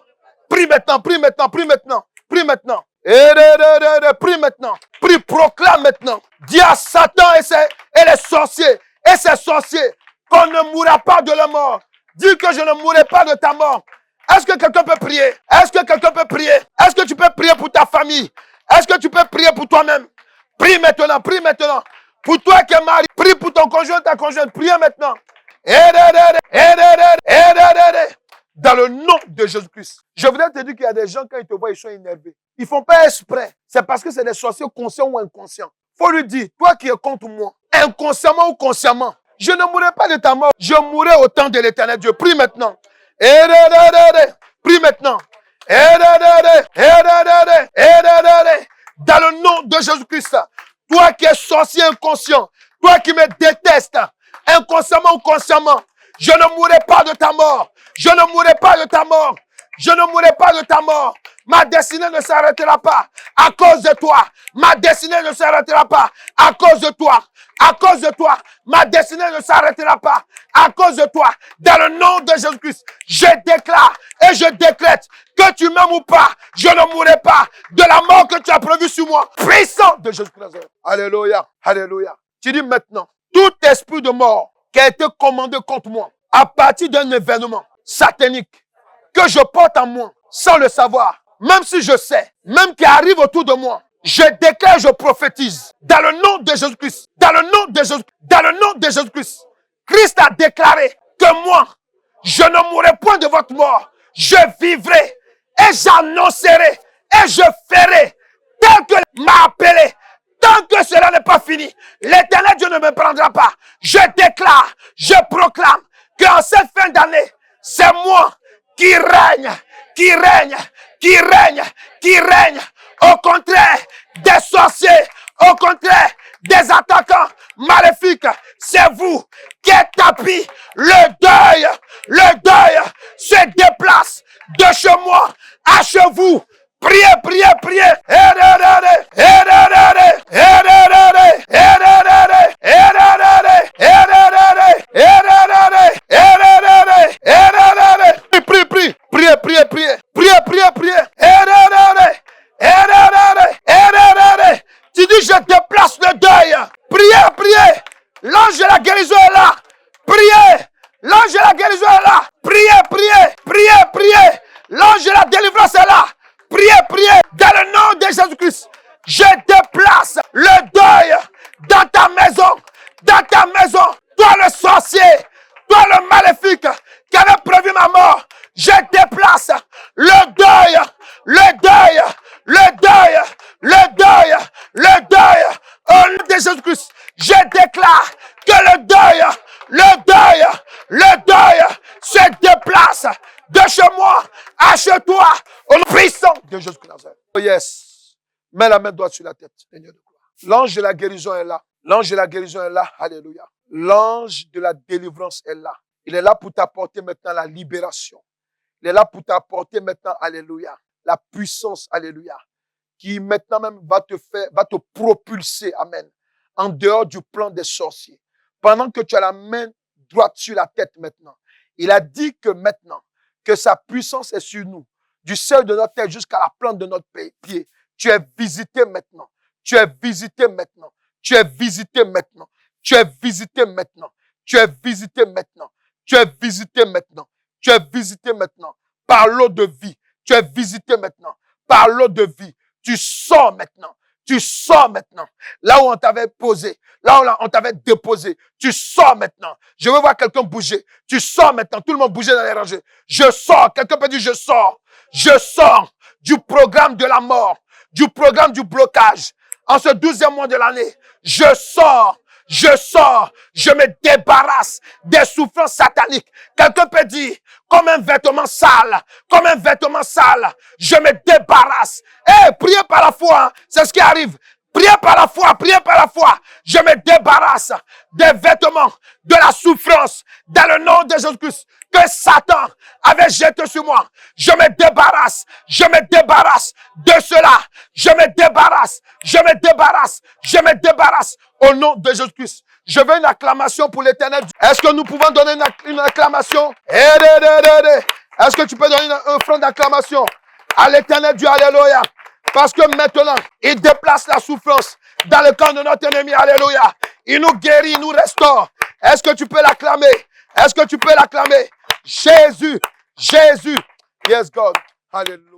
Prie maintenant, prie maintenant, prie maintenant, prie maintenant. Prie maintenant, prie, proclame maintenant. Dis à Satan et les sorciers, et ces sorciers, qu'on ne mourra pas de leur mort. Dis que je ne mourrai pas de ta mort. Est-ce que quelqu'un peut prier? Est-ce que quelqu'un peut prier? Est-ce que tu peux prier pour ta famille? Est-ce que tu peux prier pour toi-même? Prie maintenant, prie maintenant. Pour toi qui es marié, prie pour ton conjoint, ta conjointe, prie maintenant. Dans le nom de Jésus-Christ. Je voudrais te dire qu'il y a des gens, quand ils te voient, ils sont énervés. Ils ne font pas exprès. C'est parce que c'est des sorciers conscients ou inconscients. Il faut lui dire, toi qui es contre moi, inconsciemment ou consciemment, je ne mourrai pas de ta mort. Je mourrai au temps de l'Éternel Dieu. Prie maintenant. Prie maintenant. Dans le nom de Jésus-Christ. Toi qui es sorcier inconscient, toi qui me détestes, inconsciemment ou consciemment, je ne mourrai pas de ta mort. Je ne mourrai pas de ta mort. Je ne mourrai pas de ta mort. Ma destinée ne s'arrêtera pas à cause de toi. Ma destinée ne s'arrêtera pas à cause de toi. À cause de toi. Ma destinée ne s'arrêtera pas à cause de toi. Dans le nom de Jésus-Christ, je déclare et je décrète que tu m'aimes ou pas, je ne mourrai pas de la mort que tu as prévue sur moi. Puissant de Jésus-Christ. Alléluia. Alléluia. Tu dis maintenant, tout esprit de mort qui a été commandé contre moi à partir d'un événement satanique que je porte en moi sans le savoir, même si je sais, même qui arrive autour de moi, je déclare, je prophétise dans le nom de Jésus-Christ, dans le nom de Jésus, dans le nom de Jésus-Christ. Christ a déclaré que moi, je ne mourrai point de votre mort, je vivrai et j'annoncerai et je ferai tel que m'a appelé. Tant que cela n'est pas fini, l'Éternel Dieu ne me prendra pas. Je déclare, je proclame qu'en cette fin d'année, c'est moi qui règne, qui règne, qui règne, qui règne. Au contraire des sorciers, au contraire des attaquants maléfiques, c'est vous qui êtes tapis. Le deuil se déplace de chez moi à chez vous. Priez, priez, priez. Prie, priez, priez, priez. Priez, priez, priez. Tu dis, je déplace le deuil. Priez, priez. L'ange de la guérison est là. Priez. L'ange de la guérison est là. Priez, priez. Priez, priez. L'ange de la délivrance est là. Priez, priez. Dans le nom de Jésus-Christ, je déplace le deuil dans ta maison. Dans ta maison. Toi le sorcier. Toi le maléfique qui avait prévu ma mort. Je déplace le deuil. Le deuil. Le deuil. Le deuil. Le deuil. Au nom de Jésus-Christ, je déclare que le deuil se déplace de chez moi à chez toi, au nom puissant de Jésus-Christ. Oh yes. Mets la main droite sur la tête, Seigneur de gloire. L'ange de la guérison est là. L'ange de la guérison est là. Alléluia. L'ange de la délivrance est là. Il est là pour t'apporter maintenant la libération. Il est là pour t'apporter maintenant, alléluia, la puissance, alléluia, qui maintenant même va te propulser, amen, en dehors du plan des sorciers. Pendant que tu as la main droite sur la tête maintenant, il a dit que maintenant, que sa puissance est sur nous, du seuil de notre tête jusqu'à la plante de notre pied. Tu es visité maintenant. Tu es visité maintenant. Tu es visité maintenant. Tu es visité maintenant. Tu es visité maintenant. Tu es visité maintenant. Tu es visité maintenant par l'eau de vie. Tu es visité maintenant par l'eau de vie. Tu sors maintenant. Tu sors maintenant. Là où on t'avait posé, là où on t'avait déposé, tu sors maintenant. Je veux voir quelqu'un bouger. Tu sors maintenant. Tout le monde bouger dans les rangées. Je sors. Quelqu'un peut dire je sors. Je sors du programme de la mort, du programme du blocage. En ce 12e mois de l'année, je sors. Je me débarrasse des souffrances sataniques. Quelqu'un peut dire, comme un vêtement sale, je me débarrasse. Priez par la foi, c'est ce qui arrive. Priez par la foi. Je me débarrasse des vêtements, de la souffrance, dans le nom de Jésus-Christ, que Satan avait jeté sur moi. Je me débarrasse de cela. Je me débarrasse au nom de Jésus-Christ. Je veux une acclamation pour l'Éternel. Est-ce que nous pouvons donner une acclamation? Est-ce que tu peux donner un front d'acclamation à l'Éternel Dieu? Alléluia. Parce que maintenant, il déplace la souffrance dans le camp de notre ennemi. Alléluia. Il nous guérit, il nous restaure. Est-ce que tu peux l'acclamer? Jésus. Yes, God. Alléluia.